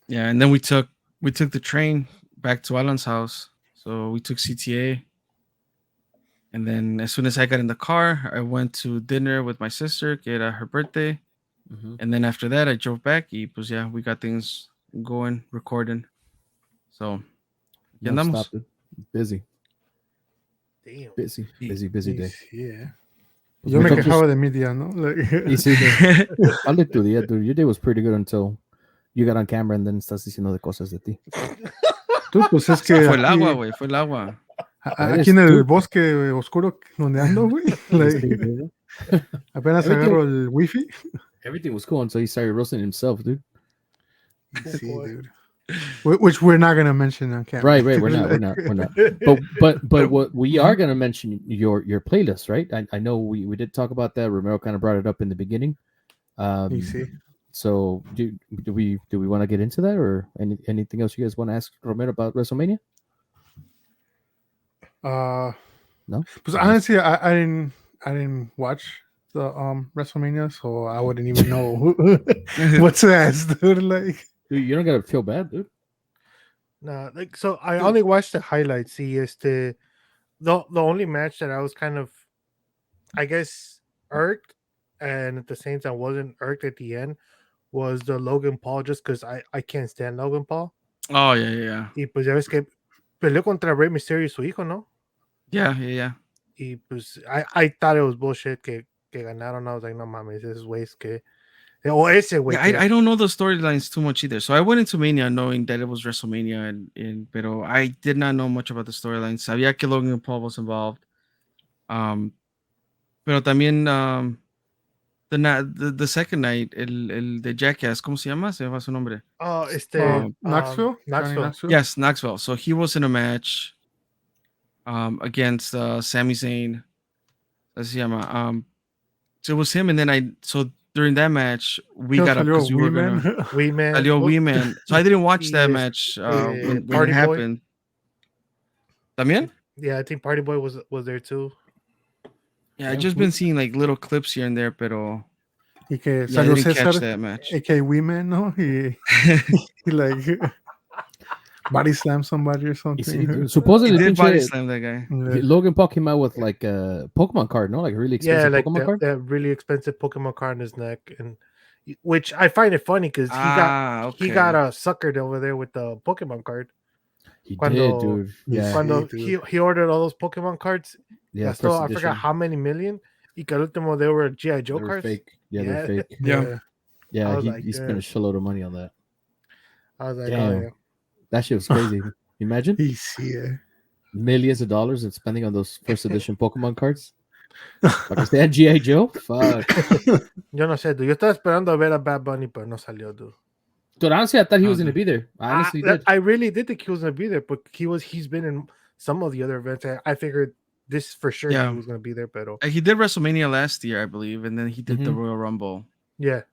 Yeah, and then we took the train back to Alan's house. So we took CTA. And then as soon as I got in the car, I went to dinner with my sister, que era her birthday. Mhm. And then after that, I drove back. Y pues yeah, we got things going, recording. So, aquí No andamos. stop, dude. Busy Damn. day. Yeah. Pues Yo me muchachos, quejaba de mi día, ¿no? Like, y sí, dude. ¿Cuál de tu día, dude? Your day was pretty good until you got on camera and then estás diciendo de cosas de ti. tú, pues es que Fue el aquí, agua, güey. Fue el agua. aquí en el Tú. bosque oscuro donde ando, güey. Like, Sí, dude. apenas Everything- agarro el wifi. Everything was cool until he started roasting himself, dude. Sí, boy. dude. Which we're not gonna mention on camera. Right. We're not. But what we are gonna mention your playlist, right? I know we did talk about that. Romero kind of brought it up in the beginning. Y sí. So do we want to get into that, or anything else you guys want to ask Romero about WrestleMania? No. Pues honestly, I didn't watch the WrestleMania, so I wouldn't even know what to ask, dude. Like, Dude, you don't gotta feel bad, dude. Nah, like so I only watched the highlights. See, the only match that I was kind of, I guess, irked, and at the same time wasn't irked at the end, was the Logan Paul, just because I can't stand Logan Paul. Oh, yeah. Y pues ya ves que peleó contra Rey Mysterio y su hijo, ¿no? Yeah. Y pues I thought it was bullshit que ganaron. I was like, no mames, this is waste que O ese, güey. Yeah, I don't know the storylines too much either. So I went into Mania knowing that it was WrestleMania, pero I did not know much about the storylines. Sabía que Logan Paul was involved. Pero también the second night, el de Jackass, ¿cómo se llama? Se me va su nombre. Knoxville? Johnny Knoxville. Knoxville? Yes, Knoxville. So he was in a match against Sami Zayn. Así se llama. So it was him, and then during that match we got up because we were gonna Wee Man. salió Wee Man. So I didn't watch that Yes, match when Party it Boy. happened. ¿También? Yeah, I think Party Boy was there too. Yeah, I just been seeing like little clips here and there, pero Y que yeah, I salió didn't catch César, that match. a.k.a. Women, ¿no? He like body slam somebody or You something. see, dude, He supposedly did body pinche slam that guy. Yeah. Logan Paul came out with like a Pokemon card, no? Like a really Yeah, expensive like Pokemon card. that really expensive Pokemon card on his neck, and which I find it funny because he got a suckered over there with the Pokemon card. He Cuando- did, dude. Yeah, Cuando dude. he ordered all those Pokemon cards, yeah. so First I edition. forgot how many million. Y que al último they were G.I. Joe They were cards. fake. Yeah, Yeah. they're fake. Yeah. Yeah, I was he, like, he spent a damn. shitload of money on that. I was like, Damn. oh yeah. That shit was crazy. Imagine Yeah. millions of dollars and spending on those first edition Pokemon cards. Like I said, G.I. Joe. Fuck. Yo no sé, dude. Yo estaba esperando a ver a Bad Bunny, pero no salió, dude. Dude, honestly, I thought he was Okay. gonna be there. I honestly did. I really did think he was gonna be there, but he's been in some of the other events. I figured this for sure Yeah. he was gonna be there, pero He did WrestleMania last year, I believe, and then he did the Mhm. Royal Rumble. yeah.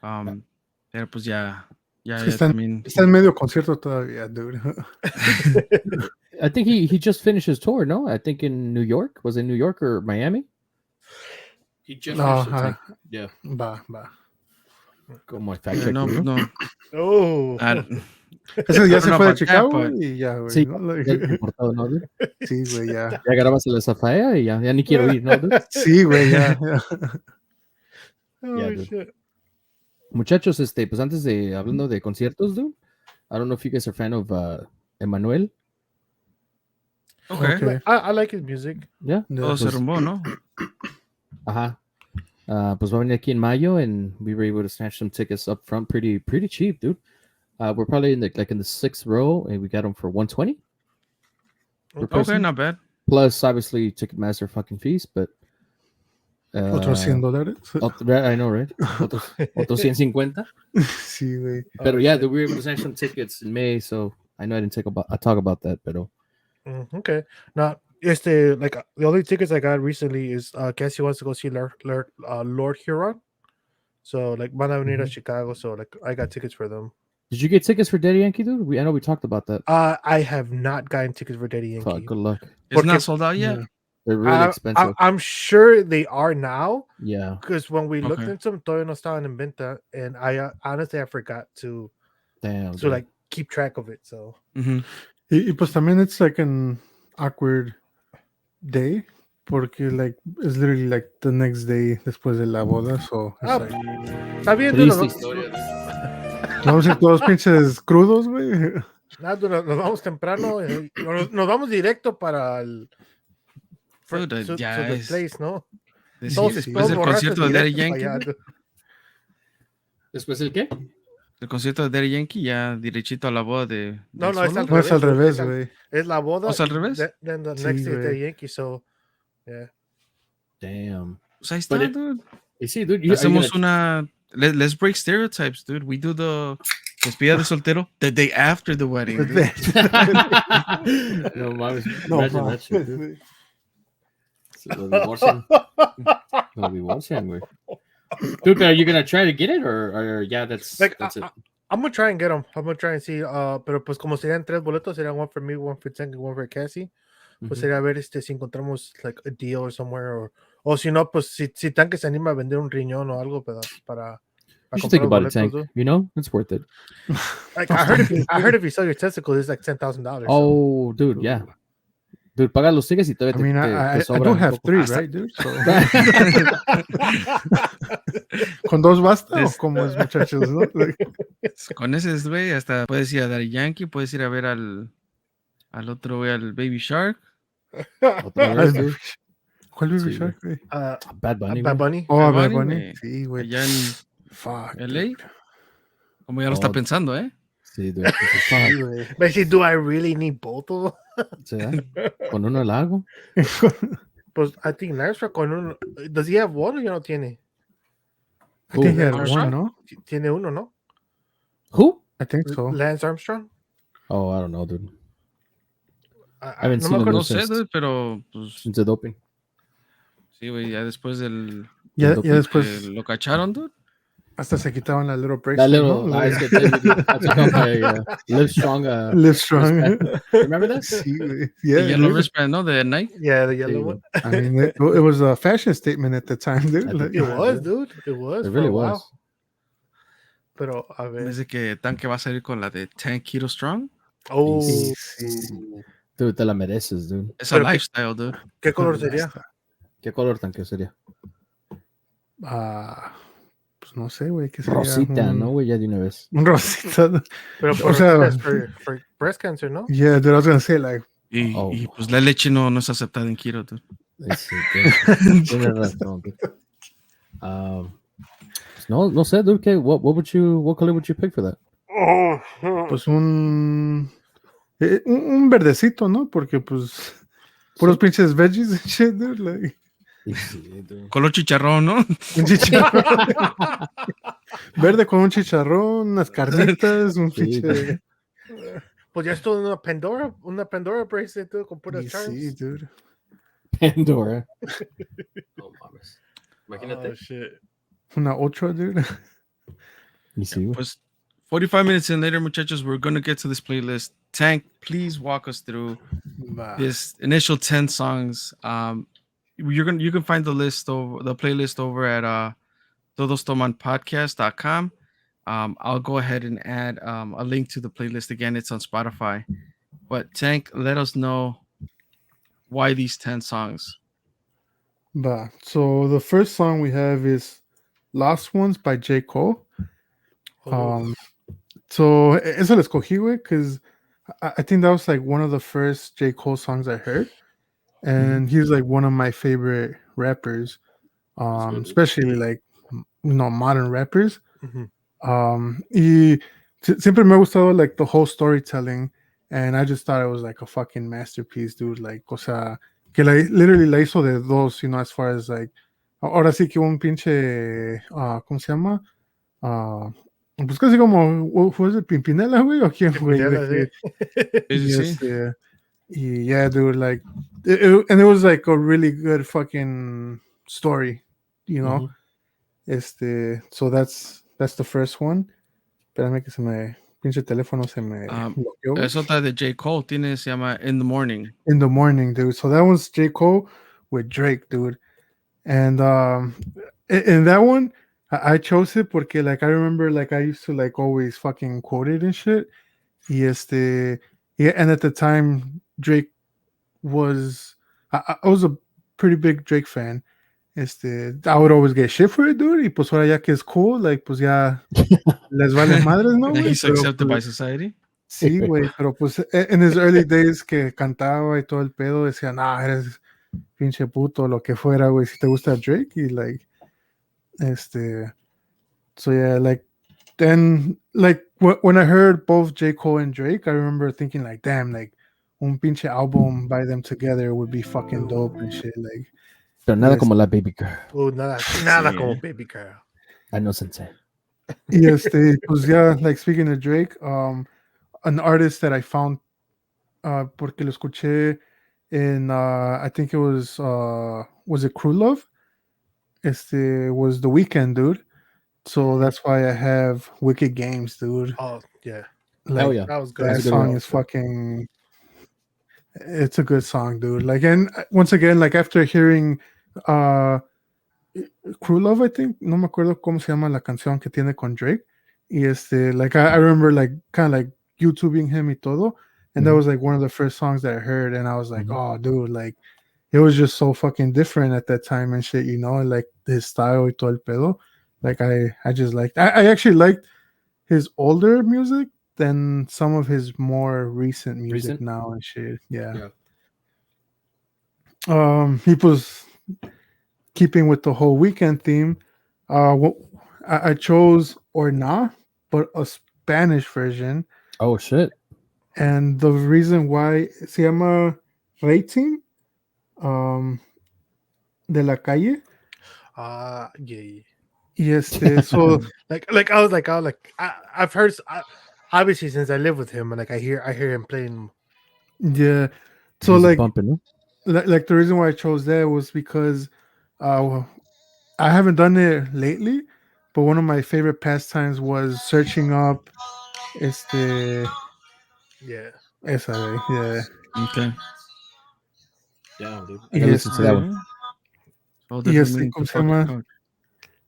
Pero pues ya, Es que está en medio concierto todavía, dude. I think he just finished his tour. No, I think in New York. Was it New York or Miami? He just No, finished it, I think. Yeah. Va. Go my fact yeah, check. no, you know? no. Oh, Ese ya I se don't know fue de about that, Chicago but- y ya, güey. Sí, ¿no? ya es importado, ¿no, dude? Sí, güey, ya. Ya grabas la zafaya y ya ni quiero ir, ¿no, dude? Sí, güey, ya. oh Yeah, dude. shit. Muchachos, pues antes de hablando de conciertos, dude, I don't know if you guys are fan of Emmanuel. Okay. Okay. I like his music. Yeah. Todo se Pues- rumbó, ¿no? Ajá. Pues va a venir aquí en mayo, and we were able to snatch some tickets up front pretty cheap, dude. We're probably in the 6th row, and we got them for $120 per Okay, person. not bad. Plus, obviously, Ticketmaster fucking fees, but Otros $100. I know, right? Otros 150. Sí, güey. But yeah, we were able to snatch some tickets in May, so I know I didn't talk about that, but Okay. Now, the only tickets I got recently is Cassie wants to go see Lord Huron. So like van a venir a Chicago, so like I got tickets for them. did you get tickets for Daddy Yankee, dude? I know we talked about that. I have not gotten tickets for Daddy Yankee. Fuck, good luck. It's Porque- not sold out yet. Yeah. They're really expensive. I'm sure they are now Yeah. because when we looked Okay. into them, todavía no estaban en venta, and I honestly I forgot to Damn. to dude. like keep track of it. So Mhm. Y pues también it's like an awkward day porque like it's literally like the next day después de la boda, so it's like, está bien, dude, Triste nos, historia, dude. vamos a ir todos pinches crudos, güey. nos vamos temprano, nos vamos directo para el Dude, to ya the es- place, ¿no? Sí, Todos- después todos del borrachos concierto de Daddy directo para Yankee, allá, güey, dude. ¿Después el qué? el concierto de Daddy Yankee, ya derechito a la boda de. No, del no, es solo. al No es al revés, revés, güey. Es la boda. ¿O es al y revés? Then the Sí, next day güey. the Yankee, so yeah. Damn. Pues ahí está, But it- dude. You see, dude, are you Hacemos gonna- una. Let's break stereotypes, dude. We do the despedida de soltero the day after the wedding. Dude. No mames. No, Imagine that shit, dude. Se lo divorcian. Lo divorcian, güey. Dude, but are you gonna try to get it or yeah, that's Like it. I'm gonna try and get them. I'm gonna try and see. Pero pues como serían tres boletos, serían one for me, one for Tank, and one for Cassie. Pues Mhm. sería ver si encontramos like a deal or somewhere o si no, pues si Tank se anima a vender un riñón o algo para You should think comprar about los it, Tank. boletos, dude. You know, it's worth it. Like I heard if you sell your testicles, it's like $10,000. Oh, dude, yeah. Dude, paga los tickets y I todavía mean, I te sobra do un have poco. 3, right, dude? So... ¿Con dos basta o cómo es, muchachos? ¿No? Like, Con ese, güey, hasta puedes ir a Daddy Yankee, puedes ir a ver al otro, güey, al Baby Shark. Otra vez, dude. ¿Cuál Baby Sí, Shark, güey? Bad Bunny. Bad güey. Bunny. Oh, a Bad Bad Bunny, Bunny. güey. Sí, güey. Allá en Fuck. LA. Dude. Como ya lo está Oh. pensando, ¿eh? Sí, dude. Pues, Sí, fuck. güey. But see, do I really need both of them? ¿Sí, con uno la hago. Pues I think Lance con uno. Does he have one or ya no tiene? I think he Who? had Armstrong? one, no? Tiene uno, ¿no? Who? I think so. Lance Armstrong. Oh, I don't know, dude. I haven't no seen me him acuerdo. No sé, since, dude, pero pues since the doping. sí, güey, ya después del Ya doping. después lo cacharon, dude. hasta se quitaban la little That bracelet, little, ¿no? I said, dude, I took off my Live Strong. Live strong. wristband. Remember that? Sí, güey. The Yeah, yellow dude. wristband, ¿no? De Nike. Yeah, the Sí, yellow güey. one. I mean, it was a fashion statement at the time, dude. At the Like, It time, was, yeah. dude. It was It for really a while. was. Pero a ver. Dice que Tanque va a salir con la de Tank Keto Strong. Oh, sí. Dude, te la mereces, dude. Es a Pero lifestyle, dude. ¿qué color sería? ¿Qué color tanque sería? Pues no sé, güey, qué sería Rosita, ¿no, güey? Ya de una vez. un rosita. Pero O sea, es for breast cancer, ¿no? yeah, dude, I was gonna say like, Y pues la leche no es aceptada en keto, dude. Sí, tienes razón, dude. Pues no sé, dude. What color would you pick for that? pues un verdecito, ¿no? Porque pues puros pinches veggies and shit, dude. Like, Sí, dude. Color chicharrón, ¿no? un chicharrón. Verde con un chicharrón, unas carnitas, un Sí, pinche. Pues ya estuvo en una Pandora bracelet, dude, con puras Y charms. sí, dude. Pandora. No mames. Oh, Imagínate. shit. Una 8, dude. Y sí, güey. Pues 45 minutes in later, muchachos, we're going to get to this playlist. Tank, please walk us through Va. this initial 10 songs. You can find the playlist over at Todos Toman podcast.com. I'll go ahead and add a link to the playlist again. It's on Spotify. But Tank, let us know why these 10 songs. Va. So the first song we have is Lost Ones by J. Cole. Oh, So eso lo escogí, güey, because I think that was like one of the first J. Cole songs I heard. And he's like one of my favorite rappers. Especially like, modern rappers. mhm. Y siempre me ha gustado like the whole storytelling. And I just thought it was like a fucking masterpiece, dude. Like, o sea, que literally la hizo de dos, as far as like, ahora sí que un pinche, ¿cómo se llama? Pues casi como, ¿fue de Pimpinela, güey? ¿O quién, güey? Pimpinela, De que- Sí. y yeah, dude, like, and it was like a really good fucking story, so that's the first one. Espérame que pinche teléfono se me bloqueó, güey. Es otra de J. Cole, se llama In the Morning. In the Morning, dude. So that was J. Cole with Drake, dude. And in that one, I chose it porque like I remember like I used to like always fucking quote it and shit. Y and at the time Drake was I was a pretty big Drake fan. I would always get shit for it, dude. Y pues ahora ya que es cool, like pues ya les vale madres, ¿no, güey? He's Pero, accepted by pues, society. sí, güey, pero pues en his early days que cantaba y todo el pedo, decía, nah, eres pinche puto, lo que fuera, güey, si te gusta Drake, y like, so yeah, like, then, like, when I heard both J. Cole and Drake, I remember thinking, like, damn, like, un pinche album by them together would be fucking dope and shit, like. Pero nada Yes. como la Baby Girl. Nada Sí, como Baby Girl. I know, sensei. Y pues yeah, like, speaking of Drake, an artist that I found, porque lo escuché in, I think it was it Crew Love? Was The Weeknd, dude. So that's why I have Wicked Games, dude. Oh, yeah. Like, Hell yeah. That was good. that That's a good song one. is fucking. It's a good song, dude. Like, and once again, like after hearing Crew Love, I think, no me acuerdo cómo se llama la canción que tiene con Drake. Y like I remember like kind of like YouTubing him y todo. And that was like one of the first songs that I heard. And I was like, oh, dude, like it was just so fucking different at that time and shit, like his style y todo el pedo. Like I just liked, I actually liked his older music than some of his more recent music now and shit. Yeah. He was keeping with the whole Weekend theme. I I chose Or Nah, but a Spanish version. Oh shit. And the reason why se llama Rating de la Calle. Yeah. Y so I've heard obviously since I live with him and like I hear him playing. yeah. So Music like, bumping, no? like the reason why I chose that was because I haven't done it lately, but one of my favorite pastimes was searching up este Yeah. esa de, yeah. Okay. Damn, dude. I Y gotta listen to that one. So y definitely need ¿cómo to se fucking llama? talk.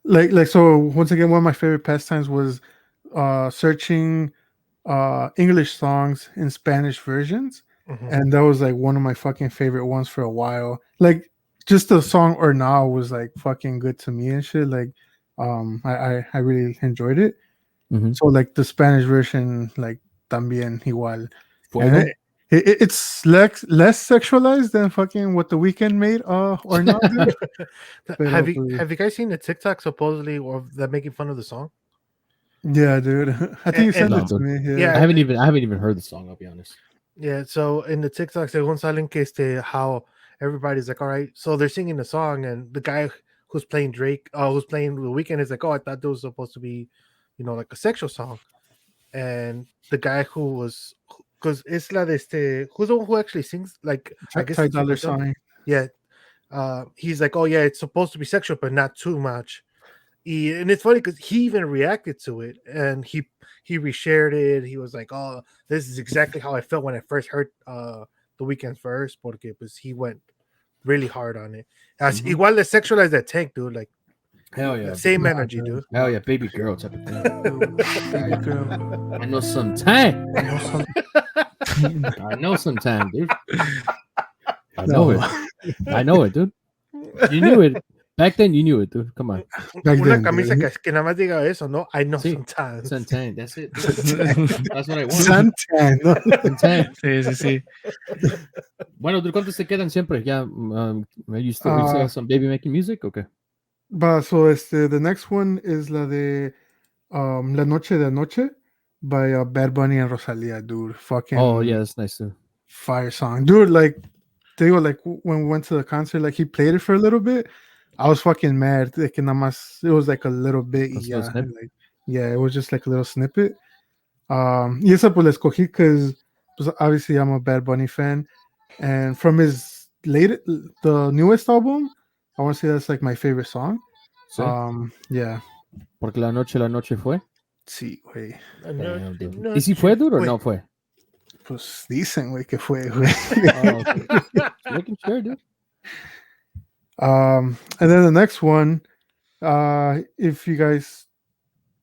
Like so once again, one of my favorite pastimes was searching English songs in Spanish versions, Mhm. and that was like one of my fucking favorite ones for a while. Like just the song Or Now was like fucking good to me and shit. Like I really enjoyed it. Mhm. So like the Spanish version, like también igual, and Fuego. it's less sexualized than fucking what the Weekend made Or Not, dude. Have Pero, you pues, have you guys seen the TikTok supposedly or that making fun of the song? yeah, dude. I think you sent No, it to dude. me. I Yeah. haven't even heard the song, I'll be honest. Yeah, so in the TikTok, según salen que how everybody's like, all right, so they're singing the song, and the guy who's playing Drake, who's playing The Weeknd, is like, oh, I thought that was supposed to be, like a sexual song, and the guy who was, because it's la de who's the one who actually sings, like, I guess Ty it's su Dolla canción. Sign. Yeah, he's like, oh yeah, it's supposed to be sexual, but not too much. And it's funny because he even reacted to it, and he reshared it. He was like, "Oh, this is exactly how I felt when I first heard the Weeknd's verse." Porque pues he went really hard on it. As Mhm. igual de sexualize that Tank, dude. Like Hell yeah. same Nah, energy, dude. dude. Hell yeah, baby girl type of thing. Baby girl. I know some time. I know some. I know some time, dude. I No. know it. I know it, dude. You knew it. Back then you knew it, dude. Come on. Back Una then, camisa dude. que nada más diga eso, ¿no? I know Sí. sometimes. Suntan. That's it. dude. That's what I want. Suntan, ¿no? Suntan. Sí, sí, sí. Bueno, dude, ¿cuántos se quedan siempre? Ya, you still have some baby making music? Okay. But so the next one is la de La Noche de Anoche by Bad Bunny and Rosalia, dude. Fucking Oh, yeah, that's nice too. fire song, dude. Like they were like when we went to the concert, like he played it for a little bit. I was fucking mad. Like nada más, it was like a little bit, Just a yeah, little snip? like yeah, it was just like a little snippet. Y esa pues la escogí because obviously I'm a Bad Bunny fan, and from his the newest album, I want to say that's like my favorite song. Sí. Yeah, Porque la noche fue. sí, güey. Damn, dude. ¿Y si fue, dude, or no fue? Pues dicen, güey, que fue, güey. Oh, okay. Just making sure, dude. And then the next one, if you guys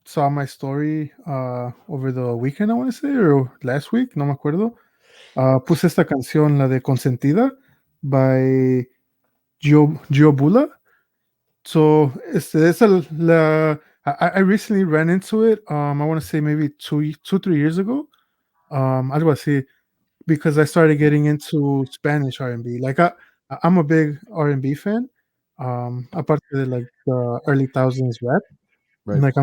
saw my story over the weekend, I want to say, or last week, no me acuerdo, puse esta canción, la de Consentida, by Gio Bula. So, I recently ran into it. I want to say maybe 3 years ago. Algo así, because I started getting into Spanish R&B. Like I'm a big R&B fan. Apart de like the early thousands rap. Right. Like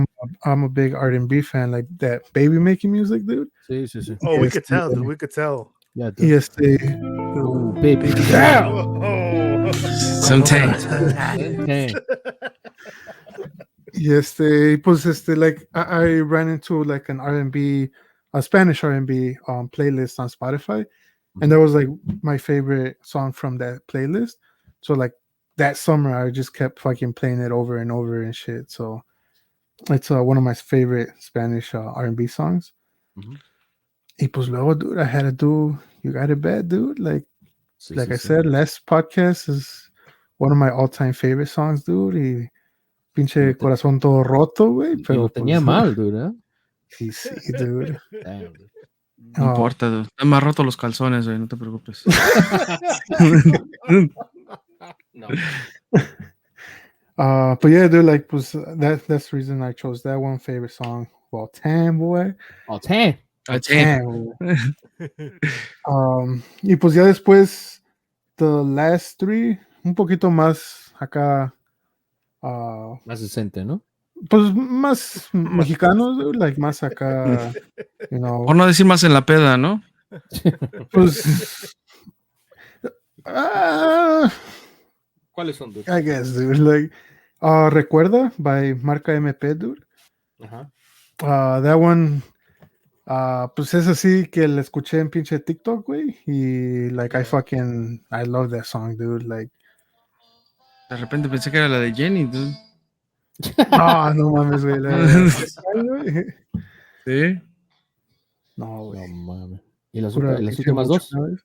I'm a big R&B fan, like that baby making music, dude. Sí, sí, sí. Oh, we Yes, could tell, yeah. dude. We could tell. Yeah, dude. Yes, Ooh, baby. Damn! Oh, Some tank. Suntan. yes, pues like I ran into like an R&B, a Spanish R&B playlist on Spotify, and that was like my favorite song from that playlist. So like that summer, I just kept fucking playing it over and over and shit. So it's one of my favorite Spanish R&B songs. Mhm. Y pues luego, dude, I had to do You Got It Bad, dude. Like Sí, I sí, sí. said, last podcast is one of my all-time favorite songs, dude. Y pinche corazón todo roto, güey. Y Pero lo tenía pues, mal, dude, ¿eh? sí, sí, dude. Damn, dude. No importa, dude. Están más rotos los calzones, güey. No te preocupes. No. But yeah, dude, like, pues that's the reason I chose that one favorite song of all time, boy. Oh, 10. Damn, güey. Y pues ya después, the last three, un poquito más acá. Más decente, ¿no? Pues más mexicanos, dude, like más acá, you know. Por no decir más en la peda, ¿no? Pues, ¿Cuáles son, dude? I guess, dude. Like, Recuerda by Marca MP, dude. Ajá. That one, pues es así que le escuché en pinche TikTok, güey. Y, like, I love that song, dude. Like, De repente pensé que era la de Jenny, dude. no mames, güey. Güey. Sí. No, güey. No mames. ¿Y las, Pura las pinche últimas dos? bucha,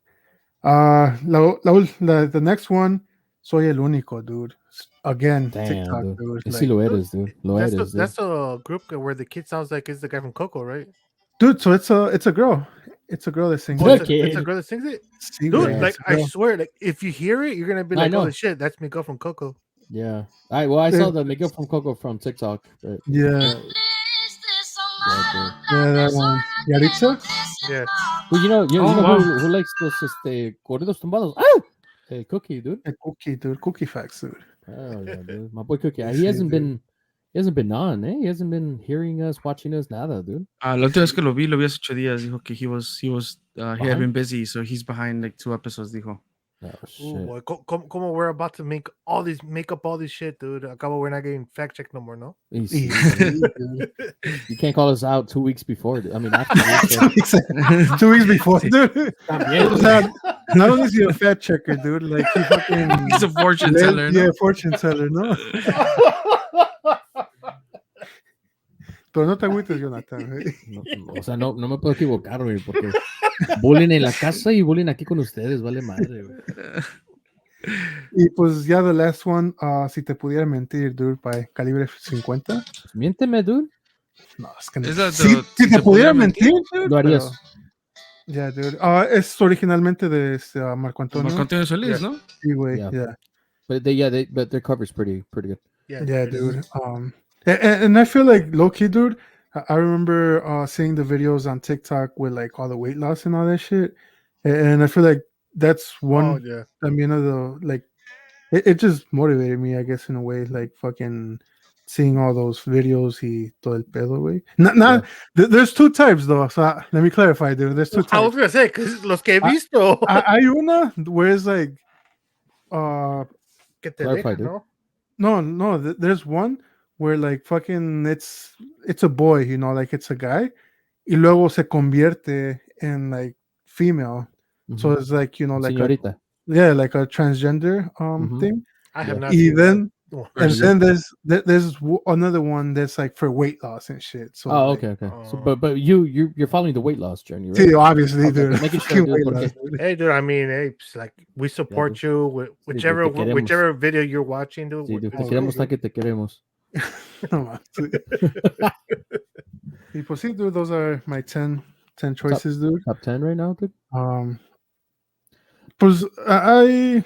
¿sabes? The next one, Soy el único, dude. Again, Damn, TikTok, dude. dude. Sí Like, lo eres, dude. Lo That's eres, dude. that's a group where the kid sounds like it's the guy from Coco, right? dude, so it's a girl. It's a girl that sings. Oh, it. it's a girl that sings it. Sí, Dude, güey, like it's a I girl. swear, like if you hear it, you're gonna be I like, know. "Holy shit, that's Miguel from Coco." Yeah. I saw the Miguel from Coco from TikTok. But Yeah, that one. Yaritza? Yeah. well, you know Oh, wow. who likes those corridos tumbados? Oh, Cookie, dude. A Cookie, dude. Cookie facts, dude. Oh yeah, dude. My boy Cookie. Yeah, He hasn't dude. been on, eh? He hasn't been hearing us, watching us, nada, dude. La última vez que lo vi hace 8 días. Dijo que he had Behind? been busy, so he's behind like 2 episodes, dijo. Oh Ooh, shit. boy, como we're about to make up all this shit, dude. Acabo we're not getting fact checked no more, no? Easy, Easy, dude. dude. You can't call us out 2 weeks before. I mean, after. 2 weeks before, dude. También. O sea, not only is he a fat checker, dude, like he fucking He's a fortune teller, yeah, ¿no? fortune teller, ¿no? Pero no te agüites, Jonathan. Güey. No, o sea, no me puedo equivocar, güey, porque bullying en la casa y bullying aquí con ustedes, vale madre, güey. Y pues ya the last one, si te pudiera mentir, dude, by Calibre 50. Miénteme, dude. No, es que no. Es la de- Si te pudiera mentir, dude, Lo harías. ya, dude. Es originalmente de Marco Antonio. Marco Antonio Solís, Yeah. ¿no? Sí, güey, Yeah. yeah. But their cover's pretty good. Yeah, Yeah, it is. dude. And I feel like low key, dude. I remember seeing the videos on TikTok with like all the weight loss and all that shit, and I feel like that's one. Oh yeah. I mean, of the like, it just motivated me, I guess, in a way. Like fucking seeing all those videos, y todo el pedo, way. Not. There's two types though. So let me clarify, dude. There's two I was types. gonna say because los que he visto. Hay una where it's like, Que te Clarify, deja, dude. no? there's one where like fucking it's a boy, you know, like it's a guy, y luego se convierte in like female. So it's like, you know, like Señorita. like a transgender thing. I have Yeah. not Y seen then that. and Version. then there's another one that's like for weight loss and shit. So Oh, like, okay. So, but you're following the weight loss journey, right? see, obviously, Okay, dude. making sure, fucking dude, weight porque- loss, dude. Hey, dude. I mean, hey, it's like we support you with whichever te queremos. whichever video you're watching, dude. Sí, dude, te Oh, queremos dude. que te queremos. No más, dude. Y pues sí, dude, those are my 10 choices, dude. Top 10 right now, dude. Pues I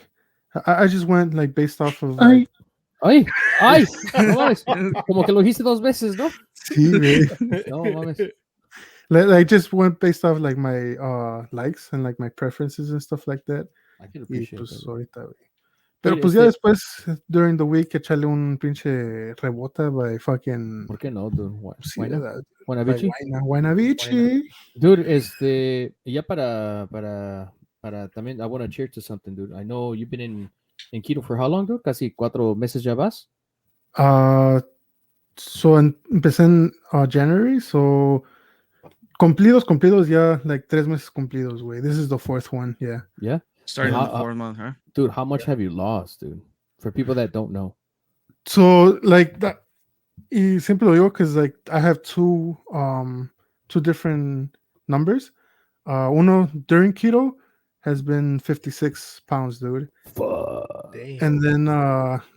just went like based off of like, ¡Ay! No mames. Como que lo dijiste 2 veces, ¿no? sí, güey. No mames. Like just went based off like my likes and like my preferences and stuff like that. I can Y appreciate pues that. ahorita, güey. Pero Oye, pues ya después, during the week, echarle un pinche rebota by fucking. ¿Por qué no, dude? Sí, Why not? ¿verdad? Guanabichi? Guanabichi. Dude, y ya para también, I want to cheer to something, dude. I know you've been in keto for how long, dude? Casi 4 meses ya vas. So empecé en January, so cumplidos ya, like 3 meses cumplidos, güey. This is the 4th one, yeah. Yeah? Starting in the How- 4th month, huh? Dude, how much have you lost, dude? For people that don't know. So like that, y siempre lo digo because like I have two different numbers. Uno during keto has been 56 pounds, dude. Fuck. Damn. And then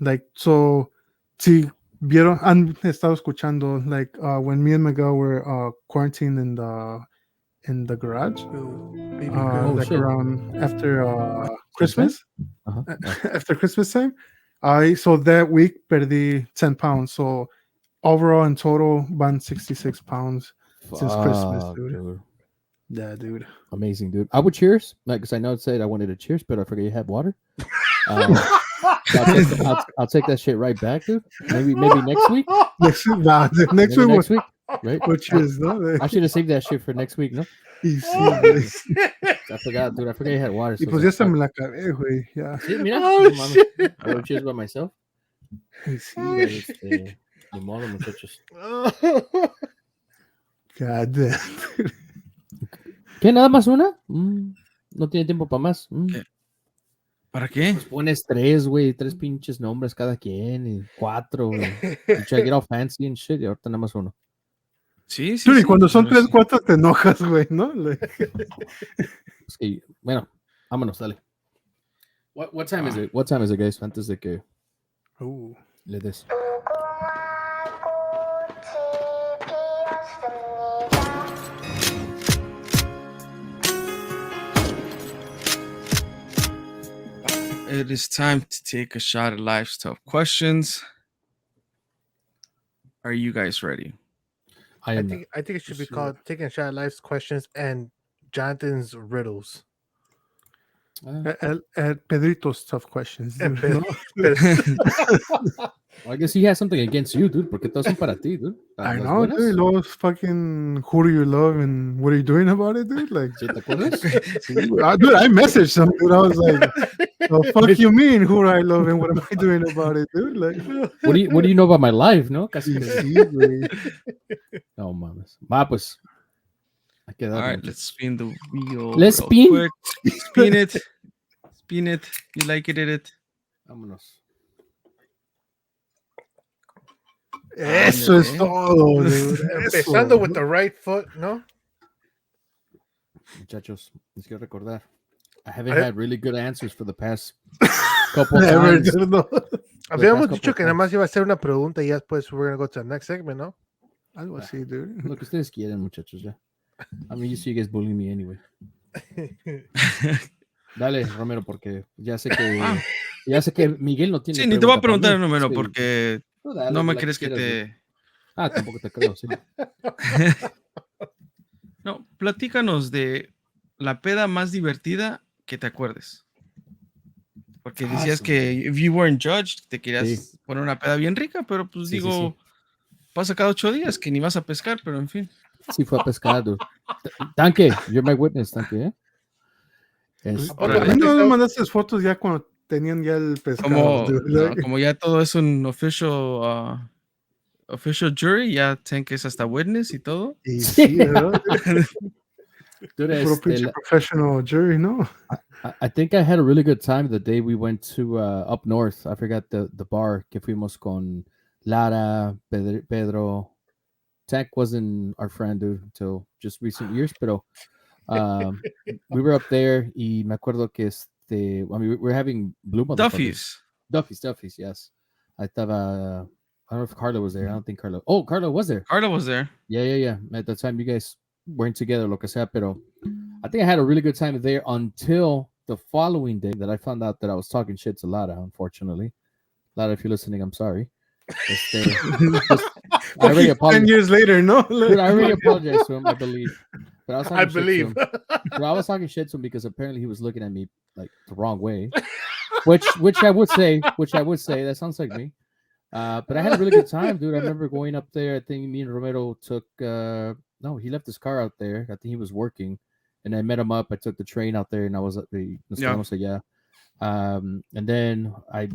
like so si vieron han estado escuchando like when me and Miguel were quarantined in the garage Baby Oh, girl. like shit. around after Christmas Uh-huh. after Christmas time. So that week perdí 10 pounds. So overall in total van 66 pounds since Christmas, Fuck, dude. Yeah, dude. Amazing, dude. I would cheers, like, because I know it said I wanted to cheers, but I forgot you had water. I'll take that shit right back, dude. Maybe next week. Next week, nah, next Maybe week, next week, right? which is no. I should have saved that shit for next week, no? Y sí, güey. I forgot, dude. I forgot you had water. Y So pues I ya was se like, me la acabé, güey. Ya. sí, mira. Oh, No mames. shit. I wrote cheers by myself. Y sí, Pero, güey. Ni modo, muchachos. God damn. ¿Qué? ¿Nada más una? No tiene tiempo para más. ¿Qué? ¿Para qué? Pues pones 3, güey. 3 pinches nombres cada quien. Y 4, güey. You try to get all fancy and shit. Y ahorita nada más uno. Sí, sí. Dude, y sí, cuando son pero 3, 4 te enojas, güey, ¿no? Es que, bueno, vámonos, dale. What time is Ah. it? What time is it, guys? Antes de que Uh. le des. It is time to take a shot at life's tough questions. Are you guys ready? I I am think it should be Sure. called Taking a Shot at Life's Questions and Jonathan's Riddles. Pedrito's tough questions. And Dude, Pe- ¿no? I guess he has something against you, dude. Porque todos son para ti, dude. I Las know, buenas. dude. Luego fucking, who do you love and what are you doing about it, dude? Like, ¿Sí te acuerdas? dude, I messaged some dude. I was like, the fuck you mean, who do I love and what am I doing about it, dude? Like, What do you know about my life, no? Casi y que... sí, güey. No mames. Va, pues. Hay que All darle. right, let's spin the wheel. Let's real spin. quick. Spin it. Spin it. You like it, edit. Vámonos. Eso es todo, dude. Empezando Eso. with the right foot, ¿no? Muchachos, les quiero recordar. I haven't I- had really good answers for the past couple Never, times. dude, no. Habíamos couple dicho que times. nada más iba a ser una pregunta y ya después we're gonna go to the next segment, ¿no? Algo así, dude. Lo que ustedes quieren, muchachos, ya. I'm used to you guys bullying me anyway. Dale, Romero, porque ya sé que Miguel no tiene Sí, ni te voy a pregunta preguntar para el mí. número Sí. porque Tú dale, no me la crees que quieras, güey. te... Tampoco te creo, sí. No, platícanos de la peda más divertida que te acuerdes. Porque decías sí. que if you weren't judged, te querías Sí. poner una peda bien rica, pero pues Sí, digo, pasa cada 8 días que ni vas a pescar, pero en fin. Sí fue a pescar, dude. Tanque, you're my witness, Tanque, ¿eh? A mí no me mandaste fotos ya cuando tenían ya el pescado, Como, dude. no, Like, como ya todo es un official jury, ya Tank es hasta witness y todo. y sí, ¿verdad? Dude, Puro pinche professional jury, ¿no? I think I had a really good time the day we went to up north. I forgot the bar que fuimos con Lara, Pedro. Tank wasn't our friend, dude, until just recent years, pero we were up there y me acuerdo que we were having blue motherfuckers. Duffy's, yes. I don't know if Carla was there. I don't think Carla. Oh, Carla was there. Carla was there. Yeah. At the time, you guys weren't together, lo que sea, pero I think I had a really good time there until the following day that I found out that I was talking shit to Lara, unfortunately. Lara, if you're listening, I'm sorry. I already 10 years later, no? Dude, I already apologized to him, I believe. But I was talking I shit to believe. him. But I was talking shit to him because apparently he was looking at me like the wrong way. Which I would say, that sounds like me. But I had a really good time, dude. I remember going up there. I think me and Romero took no, he left his car out there. I think he was working. And I met him up. I took the train out there and I was at the yeah. And then I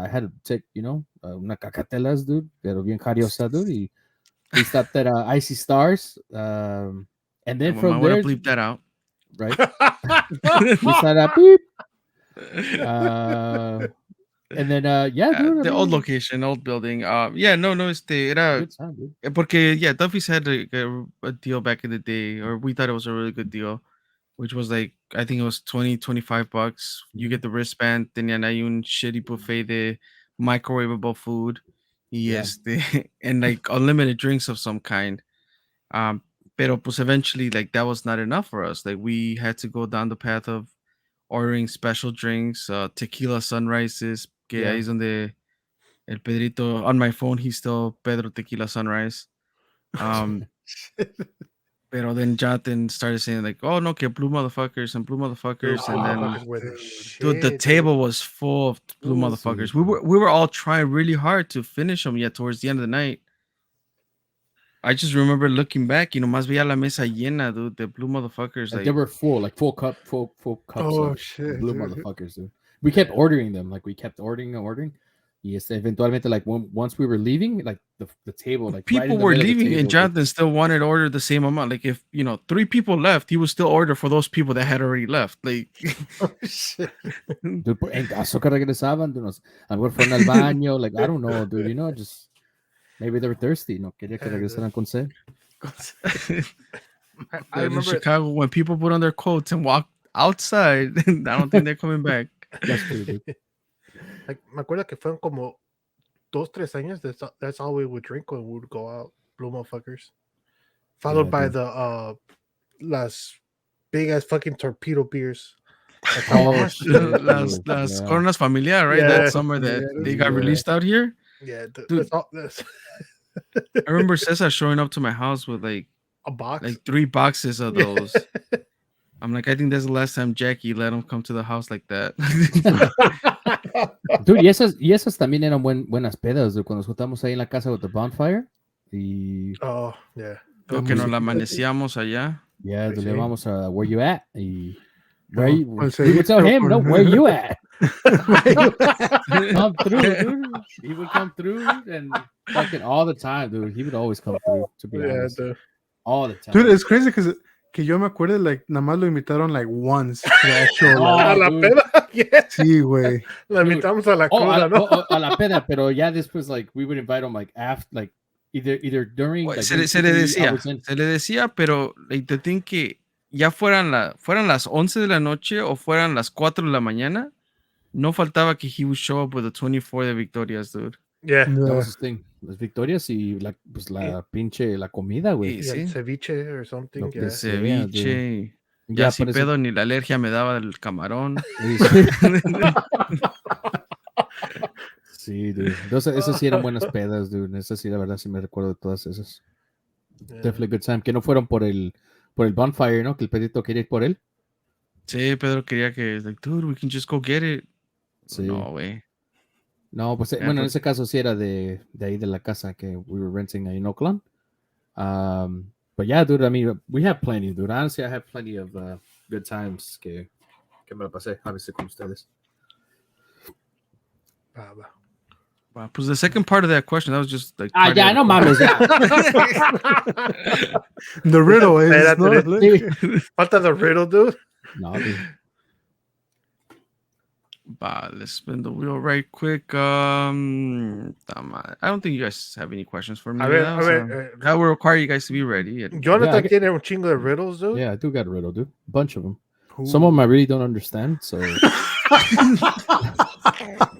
had to take, una cacatelas, dude, pero bien cariosa, dude. Y we stopped at Icy Stars. And then from there, bleep that out. right? We started beep. And then dude, the old location, old building. Era good time, dude. Porque Duffy's had a deal back in the day, or we thought it was a really good deal, which was like I think it was $20-$25. You get the wristband, tenían ahí un shitty buffet de microwavable food, and like unlimited drinks of some kind. Pero pues eventually like that was not enough for us. Like we had to go down the path of ordering special drinks, tequila sunrises, que ahí es donde el Pedrito on my phone he's still Pedro Tequila Sunrise. Pero Pero then Jonathan started saying like, "Oh no, que blue motherfuckers and blue motherfuckers," and then Motherfuckers were the dude, the shit, table was full of blue Ooh, motherfuckers. sí. We were all trying really hard to finish them yet towards the end of the night. I just remember looking back, más veía la mesa llena, dude, the blue motherfuckers. Like Like they were full, like full cups Oh, of shit, blue dude. motherfuckers, dude. We kept ordering them, like we kept ordering and ordering. Yes, eventualmente, like once we were leaving, like the table, like right people in the were middle of the leaving, table, and dude. Jonathan still wanted to order the same amount. Like if 3 people left, he would still order for those people that had already left. Like oh shit. Dude, en caso que regresaban, dude, a lo mejor fueron al baño, like I don't know, dude, just maybe they were thirsty, no quería que regresaran con sed. I in remember Chicago when people put on their coats and walk outside, I don't think they're coming back. That's true, dude. like me acuerdo que fueron como 2-3 años. That's all we would drink when we would go out, blue motherfuckers. Followed Yeah, by dude. the las big ass fucking torpedo beers. Like, Oh, shit, las dude, las yeah. Coronas Familiar, right? Yeah. That summer that Yeah, they got yeah. released out here. yeah, Dude. that's all, that's I remember Cesar showing up to my house with like a box. 3 boxes of Yeah. those. I'm like, I think that's the last time Jackie let him come to the house like that. Dude, y esas también eran buenas pedas, dude, cuando nos juntamos ahí en la casa with the bonfire. Y Oh, yeah. Creo que nos la amanecíamos allá. yeah, Sí. le vamos a where you at? Y where No, you, pues we would tell seguí, him, no, por- where you at? Come through, dude. He would come through and fucking all the time, dude. He would always come through, to be Yeah, honest. the, All the time. Dude, it's crazy because que yo me acuerdo, like, nada más lo invitaron, like, once. The actual, Oh, like, a la dude. peda. Yeah. sí, güey. La Dude. invitamos a la Oh, cruda, ¿no? a la peda, pero yeah, this was like, we would invite him like after, like either during, like, Se le decía, 3 hours in. se le decía, pero like, the thing que ya fueran las 11 de la noche o fueran las 4 de la mañana, no faltaba que he would show up with a 24 de Victorias, dude. Yeah. That Yeah. was his thing. Las victorias y pues la pinche, la comida, güey. Y Yeah, sí, ceviche or something. Lo que Yeah. sea, ceviche. dude. Ya si parece- pedo ni la alergia me daba del camarón. Sí, dude. Entonces, esas sí eran buenas pedas, dude. Esas sí, la verdad, sí me recuerdo de todas esas. Yeah. Definitely good time. Que no fueron por el bonfire, ¿no? Que el pedito quería ir por él. Sí, Pedro quería que, like, dude, we can just go get it. Sí. No, güey. No, pues, Yeah, bueno, en but- ese caso sí era de ahí de la casa que we were renting ahí en Oakland. But yeah, dude, I mean, we have plenty, dude. Honestly, I have plenty of good times que me la pasé, obviously, con ustedes. Va, va. Wow, pues the second part of that question, that was just like. Ah, part ya, of no mames, ya. The riddle is, Espérate, no, dude. like, Falta the riddle, dude. No, dude. Let's spin the wheel right quick. I don't think you guys have any questions for me. A ver, now, a ver, so that will require you guys to be ready. And Jonathan Yeah, I get- tiene un chingo de riddles, dude. Yeah, I do got a riddle, dude. A bunch of them. who- Some of them I really don't understand, so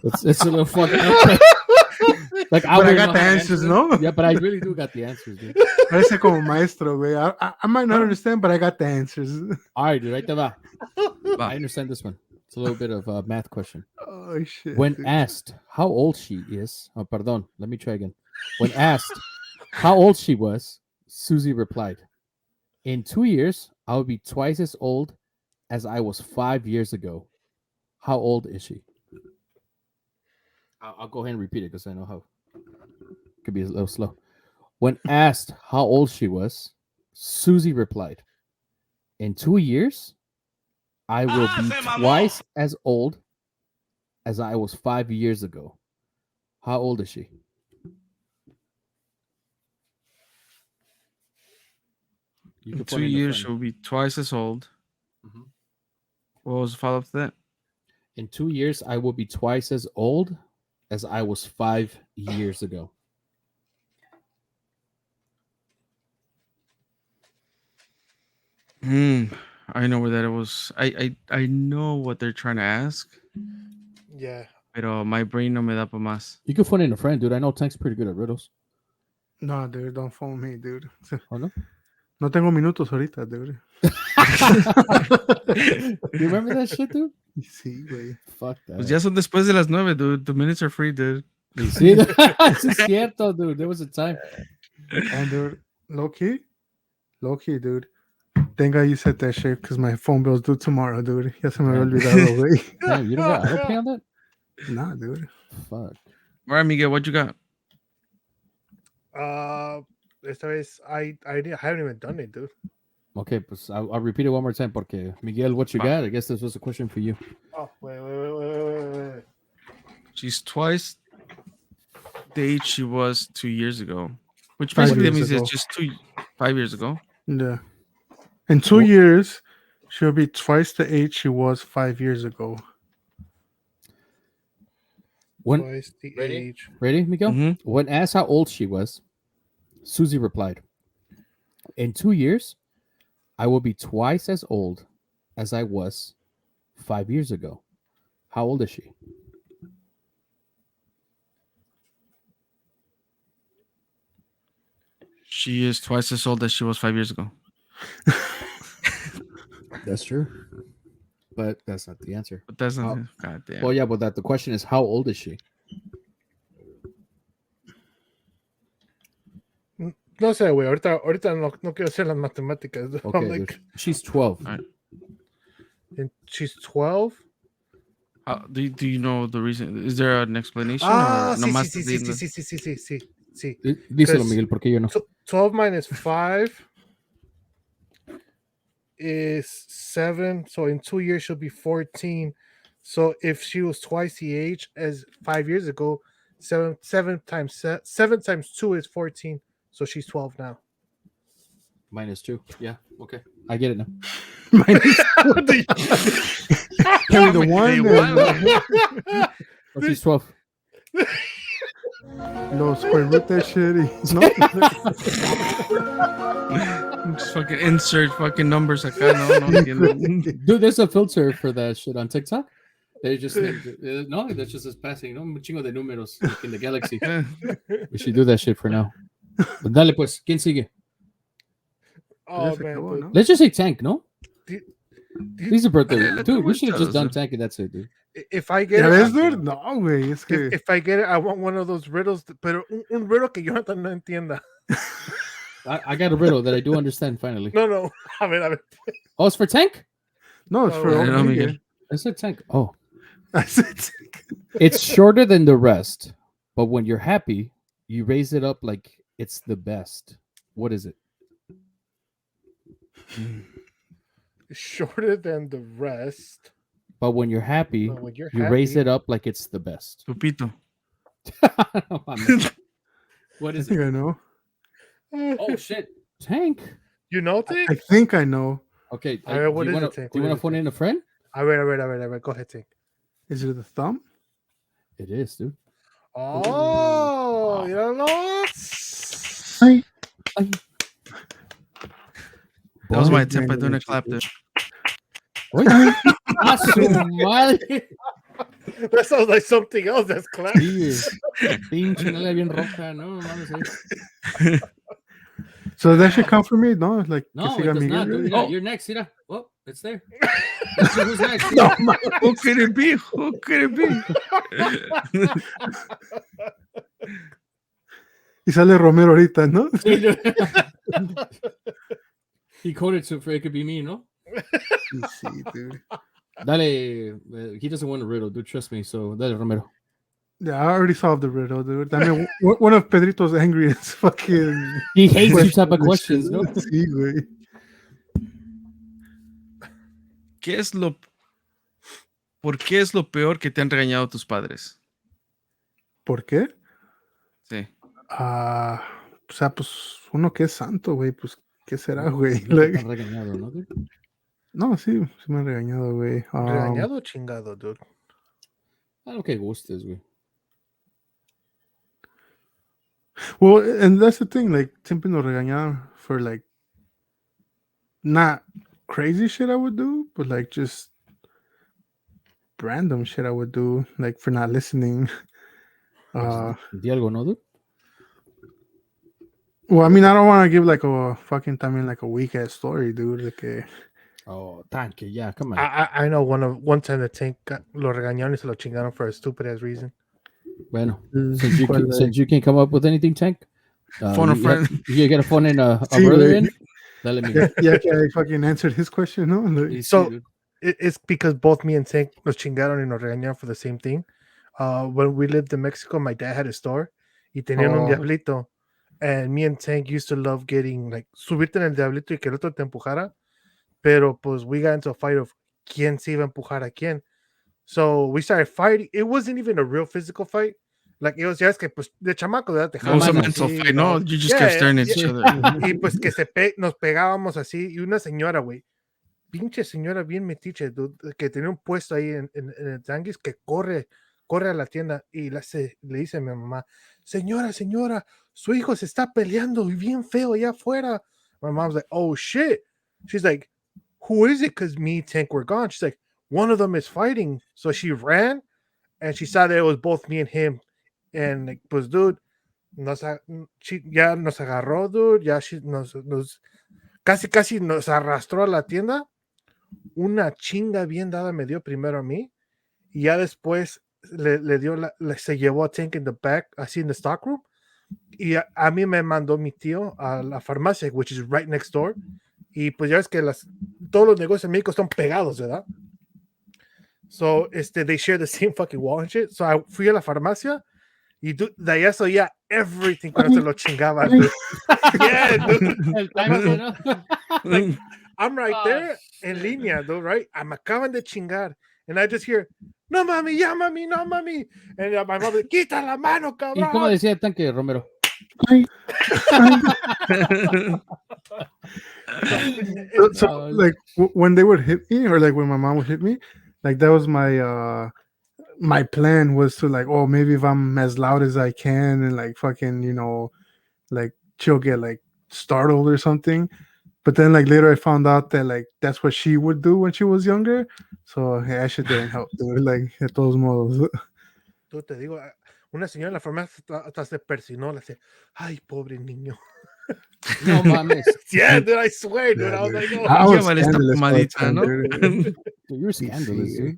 it's a little fucked up. Like, But I wouldn't got know the how to answers, answer no? them. Yeah, but I really do got the answers, dude. Parece como maestro, güey. I might not understand, but I got the answers. All right, dude. Right there, va. Va. I understand this one. It's a little bit of a math question. Oh, shit. When dude. asked how old she is, oh, pardon, let me try again. When asked how old she was, Susie replied, "In 2 years, I will be twice as old as I was 5 years ago. How old is she?" I'll go ahead and repeat it because I know how could be a little slow. When asked how old she was, Susie replied, "In 2 years, I will be twice as old as I was 5 years ago." How old is she? You in can put 2 in the years, front. she'll be twice as old. Mhm. What was the follow up to that? In 2 years, I will be twice as old as I was 5 years ago. I know where that it was. I know what they're trying to ask, Yeah. pero my brain no me da pa más. You can phone in a friend, dude. I know Tank's pretty good at riddles. No, dude, don't phone me, dude. Oh, no? No tengo minutos ahorita, dude. You remember that shit, dude? Sí, güey. Fuck that. Pues ya son después de las 9, dude. The minutes are free, dude. Sí, sí, es cierto, dude. There was a time. And dude, low key, Low-key, dude. Thank God you said that shit because my phone bill's due tomorrow, dude. Ya se me había olvidado, güey. Damn, you don't got auto pay on that? Nah, dude. Fuck. All right, Miguel, what you got? Esta vez I haven't even done it, dude. Okay, pues I'll repeat it one more time porque Miguel, what you got? I guess this was a question for you. Oh, wait. She's twice the age she was 2 years ago, which 5 basically years means ago. it's just 5 years ago. Yeah. In 2 years, she'll be twice the age she was 5 years ago. When, Twice the ready? age. Ready, Miguel? Mhm. When asked how old she was, Susie replied, "In 2 years, I will be twice as old as I was 5 years ago." How old is she? She is twice as old as she was 5 years ago. That's true. But that's not the answer. But that's not. Oh. God damn. Well, yeah, but the question is, how old is she? No sé, güey. Ahorita no quiero hacer las matemáticas. Dude. Okay, I'm like, dude. She's 12. All right. and she's 12. Do you know the reason? Is there an explanation? Ah, or sí, nomás sí, te digo- sí. Díselo, 'Cause- Miguel, porque yo no. 12 minus 5 is 7. So in 2 years, she'll be 14. So if she was twice the age as 5 years ago, 7 times 2 is 14. So she's 12 now. -2. Yeah, okay. I get it now. Carry the one. What? Oh, she's 12. No, square root that shit. No. Just fucking insert fucking numbers acá, no entiendo. Dude, there's a filter for that shit on TikTok. They just no, that's just us passing, no, un chingo de números like in the galaxy. We should do that shit for now. But dale pues, ¿quién sigue? Oh, se man. acabó, Dude. ¿no? Let's just say Tank, no? Dude, He's a birthday. Yeah, Dude, we let's should have just tell done us, Tank and that's it, dude. If I get ¿Ya it, ves, dude? No, güey. Es que... if I get it, I want one of those riddles, pero un riddle que Jonathan no entienda. I got a riddle that I do understand finally. No. A ver. Oh, it's for Tank? No, it's for Oh, no, old Miguel. Miguel. I said Tank. Oh. I said It's shorter than the rest, but when you're happy, you raise it up like it's the best. What is it? Shorter than the rest. But when you're happy, But when you're you raise happy- it up like it's the best. Pupito. What I is think it? I know. Oh shit, Tank. You know Tank? I think I know. Okay, A ver, what do is you it, want Tank? to What is it, phone in a friend? A ver. Go ahead, Tank. Is it the thumb? It is, dude. Oh, you don't know? That was my Boy, attempt at doing a dude. clap, dude. Oye, a su madre. That sounds like something else that's classic. Sí, pinche nalga bien roja, no mames. So that should come for me? No, like que No, it siga does Miguel, not, dude. really? Mira, you're next, mira. Oh, it's there. Let's see who's next. No, Who could it be? Who could it be? Y sale Romero ahorita, ¿no? He coded so for it could be me, no? Sí, dude. Dale, he doesn't want a riddle, dude. Trust me. So, dale, Romero. Yeah, I already solved the riddle, dude. I mean, one of Pedrito's angriest fucking... He hates these type of questions, questions, no? Sí, güey. ¿Por qué es lo peor que te han regañado tus padres? ¿Por qué? Sí. O sea, pues uno que es santo, güey, pues, ¿qué será, güey? No te Like, han regañado, ¿no, dude? no, sí me han regañado, güey. Regañado o chingado, dude. Ah, lo que gustes, güey. Well, and that's the thing, like, siempre nos regañaban for, like, not crazy shit I would do, but, like, just random shit I would do, like, for not listening. Di algo, ¿no, dude? Well, I mean, I don't want to give, like, a fucking, también, like, a weak-ass story, dude, like, Oh, tanque, yeah, come on. I know one time the Tank lo regañaron y se lo chingaron for a stupid ass reason. Bueno, ¿cuál, since you can't come up with anything, Tank, Phone a friend. You got to phone in a Sí, brother güey. in. Dale, Miguel. Yeah, I fucking answered his question, no? Sí, So dude. it's because both me and Tank nos chingaron y nos regañaron for the same thing. When we lived in Mexico, my dad had a store y tenían un Oh. diablito. And me and Tank used to love getting, like, subirte en el diablito y que el otro te empujara. Pero pues we got into a fight of quién se iba a empujar a quién. So we started fighting. It wasn't even a real physical fight. Like, it was just que, pues, de chamaco, ¿verdad? Te It was a Manos, mental así, fight. No, you just kept staring at each other. Y pues que nos pegábamos así. Y una señora, güey, pinche señora bien metiche, dude, que tenía un puesto ahí en el tianguis, que corre a la tienda y le dice a mi mamá, señora, su hijo se está peleando y bien feo allá afuera. My mom's like, oh shit. She's like, who is it? Because me and Tank were gone. She's like, one of them is fighting. So she ran and she saw that it was both me and him. And like, pues, dude, ya nos agarró, dude, ya nos casi nos arrastró a la tienda. Una chinga bien dada me dio primero a mí y ya después le dio se llevó a Tank in the back, así en the stock room, y a mí me mandó mi tío a la farmacia, which is right next door, y pues ya ves que todos los negocios en México están pegados, ¿verdad? So they share the same fucking wall and shit. So I fui a la farmacia y de allá soy everything cuando se lo chingaban, dude. Yeah, dude. Like, I'm right there en línea, dude, right? Me acaban de chingar. And I just hear, no mami, ya mami, no mami. And my mom, quita la mano, ¿Y cómo cabrón. decía el tanque, Romero? So like when they would hit me, or like when my mom would hit me, like that was my my plan was to, like, oh, maybe if I'm as loud as I can and like fucking, like she'll get like startled or something. But then like later I found out that like that's what she would do when she was younger. So hey, that shit didn't help, dude. Like de todos modos. Tú te digo, una señora en la farmacia hasta se persinó, le dice, ay, pobre niño. No mames. Yeah, dude, I swear, dude. Yeah, I was dude. like, oh. I was Llámale esta scandalous all the pomadita, time, ¿no? dude. Dude, you're scandalous, dude.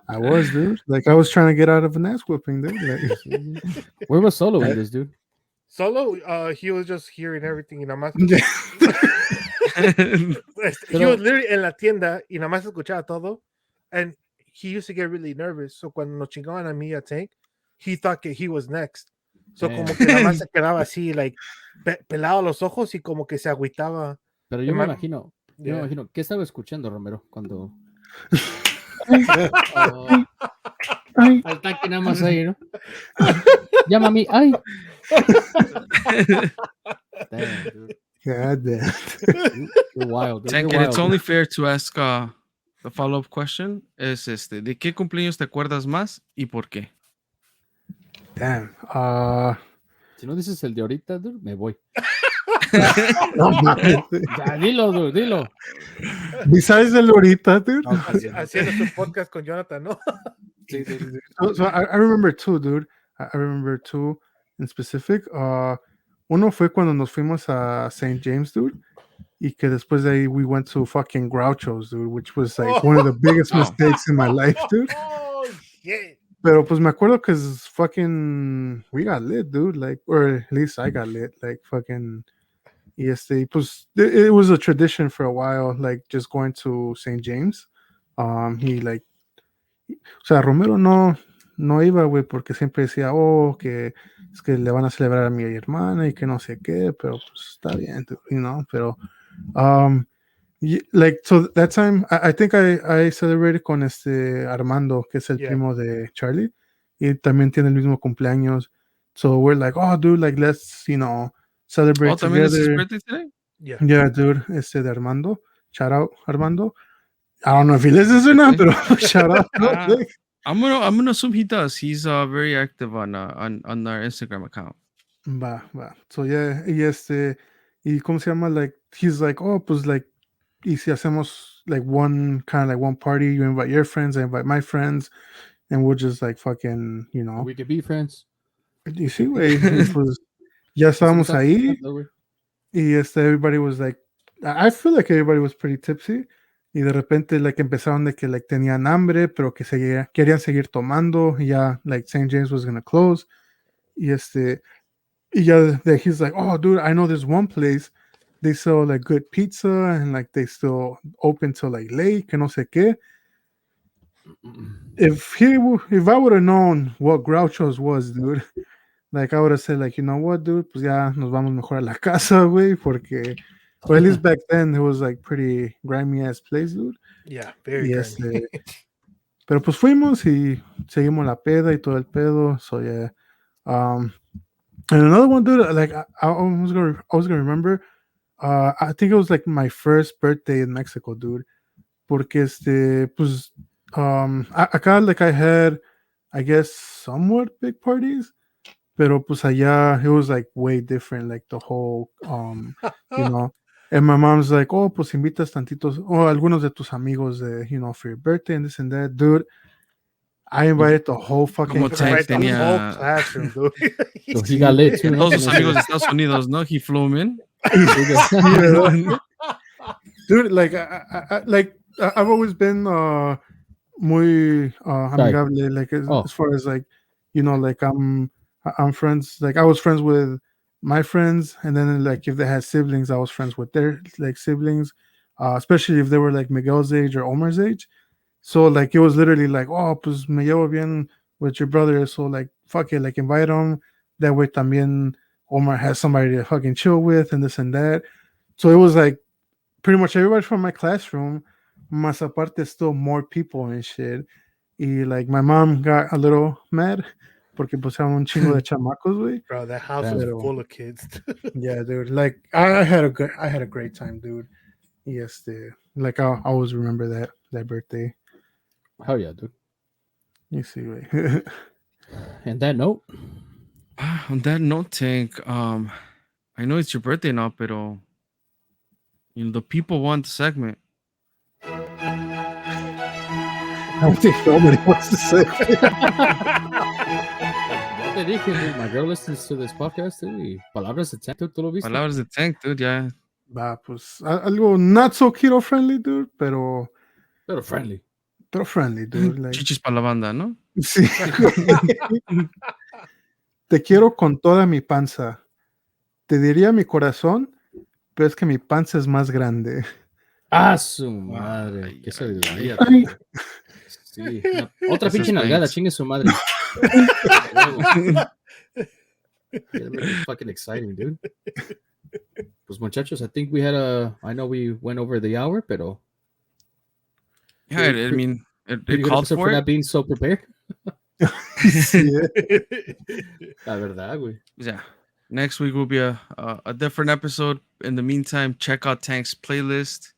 I was, dude. Like I was trying to get out of an ass whooping, dude. Like, Where was Solo in this, dude? Solo, he was just hearing everything y nada más. He was literally en la tienda y nada más escuchaba todo. And he used to get really nervous. So cuando nos chingaban a mí a Tank, he thought that he was next. So como que nada más se quedaba así, like, pelado los ojos y como que se agüitaba. Pero yo me imagino, ¿qué estaba escuchando, Romero, cuando... al tanque nada más ahí, ¿no? Llama a mí, ay. Damn, dude. God damn. You're wild. Dude. Tank, You're and it's wild. only fair to ask the follow-up question. Es ¿de qué cumpleaños te acuerdas más y por qué? Damn. Si no dices el de ahorita, dude, me voy. No mames. Ya, dilo, dude, dilo. Besides the Lorita, dude. No, pues, ya. Haciendo su podcast con Jonathan, ¿no? Sí, dude. So I remember two, dude. I remember two in specific. Uno fue cuando nos fuimos a St. James, dude. Y que después de ahí we went to fucking Groucho's, dude, which was like one of the biggest mistakes in my life, dude. Oh, shit. Pero pues me acuerdo because fucking we got lit, dude. Like, or at least I got lit. Like fucking pues it was a tradition for a while, like just going to St. James. He like, o sea, Romero no iba, güey, porque siempre decía, oh, que es que le van a celebrar a mi hermana y que no sé qué, pero pues está bien, pero like, so that time I think I celebrated con Armando, que es el primo de Charlie, y también tiene el mismo cumpleaños. So we're like, oh, dude, like let's celebrate ¿También es his together. birthday today? Yeah, dude, de Armando. Shout out, Armando. I don't know if he listens or not, pero shout out. I'm gonna assume he does. He's very active on our Instagram account. Va. So yeah, y cómo se llama, like he's like, oh, pues like, y si hacemos like one kind of like one party, you invite your friends, I invite my friends, and we'll just like fucking, We could be friends. Y sí, güey, pues ya estábamos ahí. Y everybody was like, I feel like everybody was pretty tipsy. Y de repente, like, empezaron de que, like, tenían hambre, pero que querían seguir tomando. Y ya, like, St. James was gonna close. Y ya, he's like, oh, dude, I know this one place they sell like good pizza and like they still open till like late, que no sé qué. If I would have known what Groucho's was, dude, like I would have said, like, you know what, dude, pues ya nos vamos mejor a la casa, güey, porque, or at least back then it was like pretty grimy ass place, dude. Yeah, very Y grimy. pero pues fuimos y seguimos la peda y todo el pedo. So yeah. And another one, dude, like I was gonna remember. I think it was like my first birthday in Mexico, dude. Porque pues, acá like I had, I guess, somewhat big parties, pero pues allá it was like way different, like the whole, you know. And my mom's like, oh, pues invitas tantitos, o algunos de tus amigos de, you know, for your birthday and this and that, dude. I invited the whole fucking Como Tank class. The whole tenía classroom, dude. So he got lit too, ¿no? todos sus amigos de Estados Unidos, ¿no? He flew him in. Dude, like I've always been muy amigable, like as far as like, you know, like I'm friends, like I was friends with my friends, and then like if they had siblings, I was friends with their like siblings, especially if they were like Miguel's age or Omar's age. So like it was literally like, oh, pues me llevo bien with your brother, so like fuck it, like invite him. That way también Omar has somebody to fucking chill with and this and that. So it was like pretty much everybody from my classroom, más aparte still more people and shit. Y like my mom got a little mad porque pues eran un chingo de chamacos, güey. Bro, that house was full of kids. Yeah, dude. Like I had a great time, dude. Yes, like I always remember that birthday. Hell yeah, dude. You see, wait. And that note. On that note, Tank, I know it's your birthday now, pero you know the people want the segment. I don't think nobody wants to say. Ya te dije, dude, my girl listens to this podcast too. Y palabras de Tank, ¿tú lo viste? Palabras de Tank, dude, yeah. Va, pues algo not so keto friendly, dude, pero friendly. Pero friendly, dude. Like, Chichis para la banda, ¿no? sí. Te quiero con toda mi panza. Te diría mi corazón, pero es que mi panza es más grande. Ah, su madre. Qué sabiduría. Sí. Otra pinche nalgada, chingue su madre. It's fucking exciting, dude. Pues muchachos, I think I know we went over the hour, pero Yeah, I mean, it called for not it. being so prepared. Sí, La verdad, güey. Yeah. Next week will be a different episode. In the meantime, check out Tank's playlist.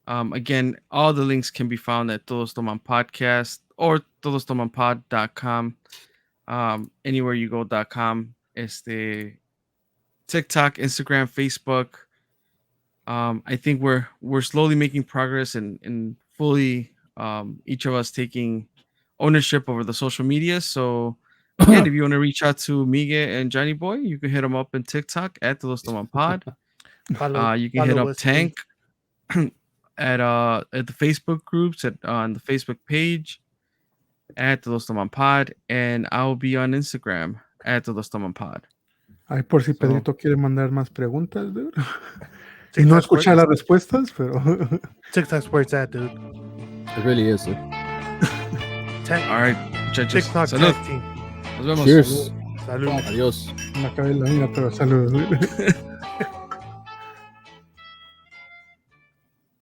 Again, all the links can be found at Todos Toman Podcast or todostomanpod.com. Anywhere you go.com. TikTok, Instagram, Facebook. I think we're slowly making progress in fully each of us taking ownership over the social media. So again, if you want to reach out to Miguel and Johnny Boy, you can hit them up on TikTok at Todos Toman Pod. You can hit up Tank at the Facebook groups on the Facebook page at Todos Toman Pod, and I'll be on Instagram at Todos Toman Pod. Ay, por si Pedrito quiere mandar más preguntas, dude. Y no escuchar las respuestas, pero TikTok's where it's at, dude. It really is, dude. All right, muchachos. TikTok Salud. tag team. Nos vemos. Cheers. Salud. Adiós. me acabé la vida, pero saludos.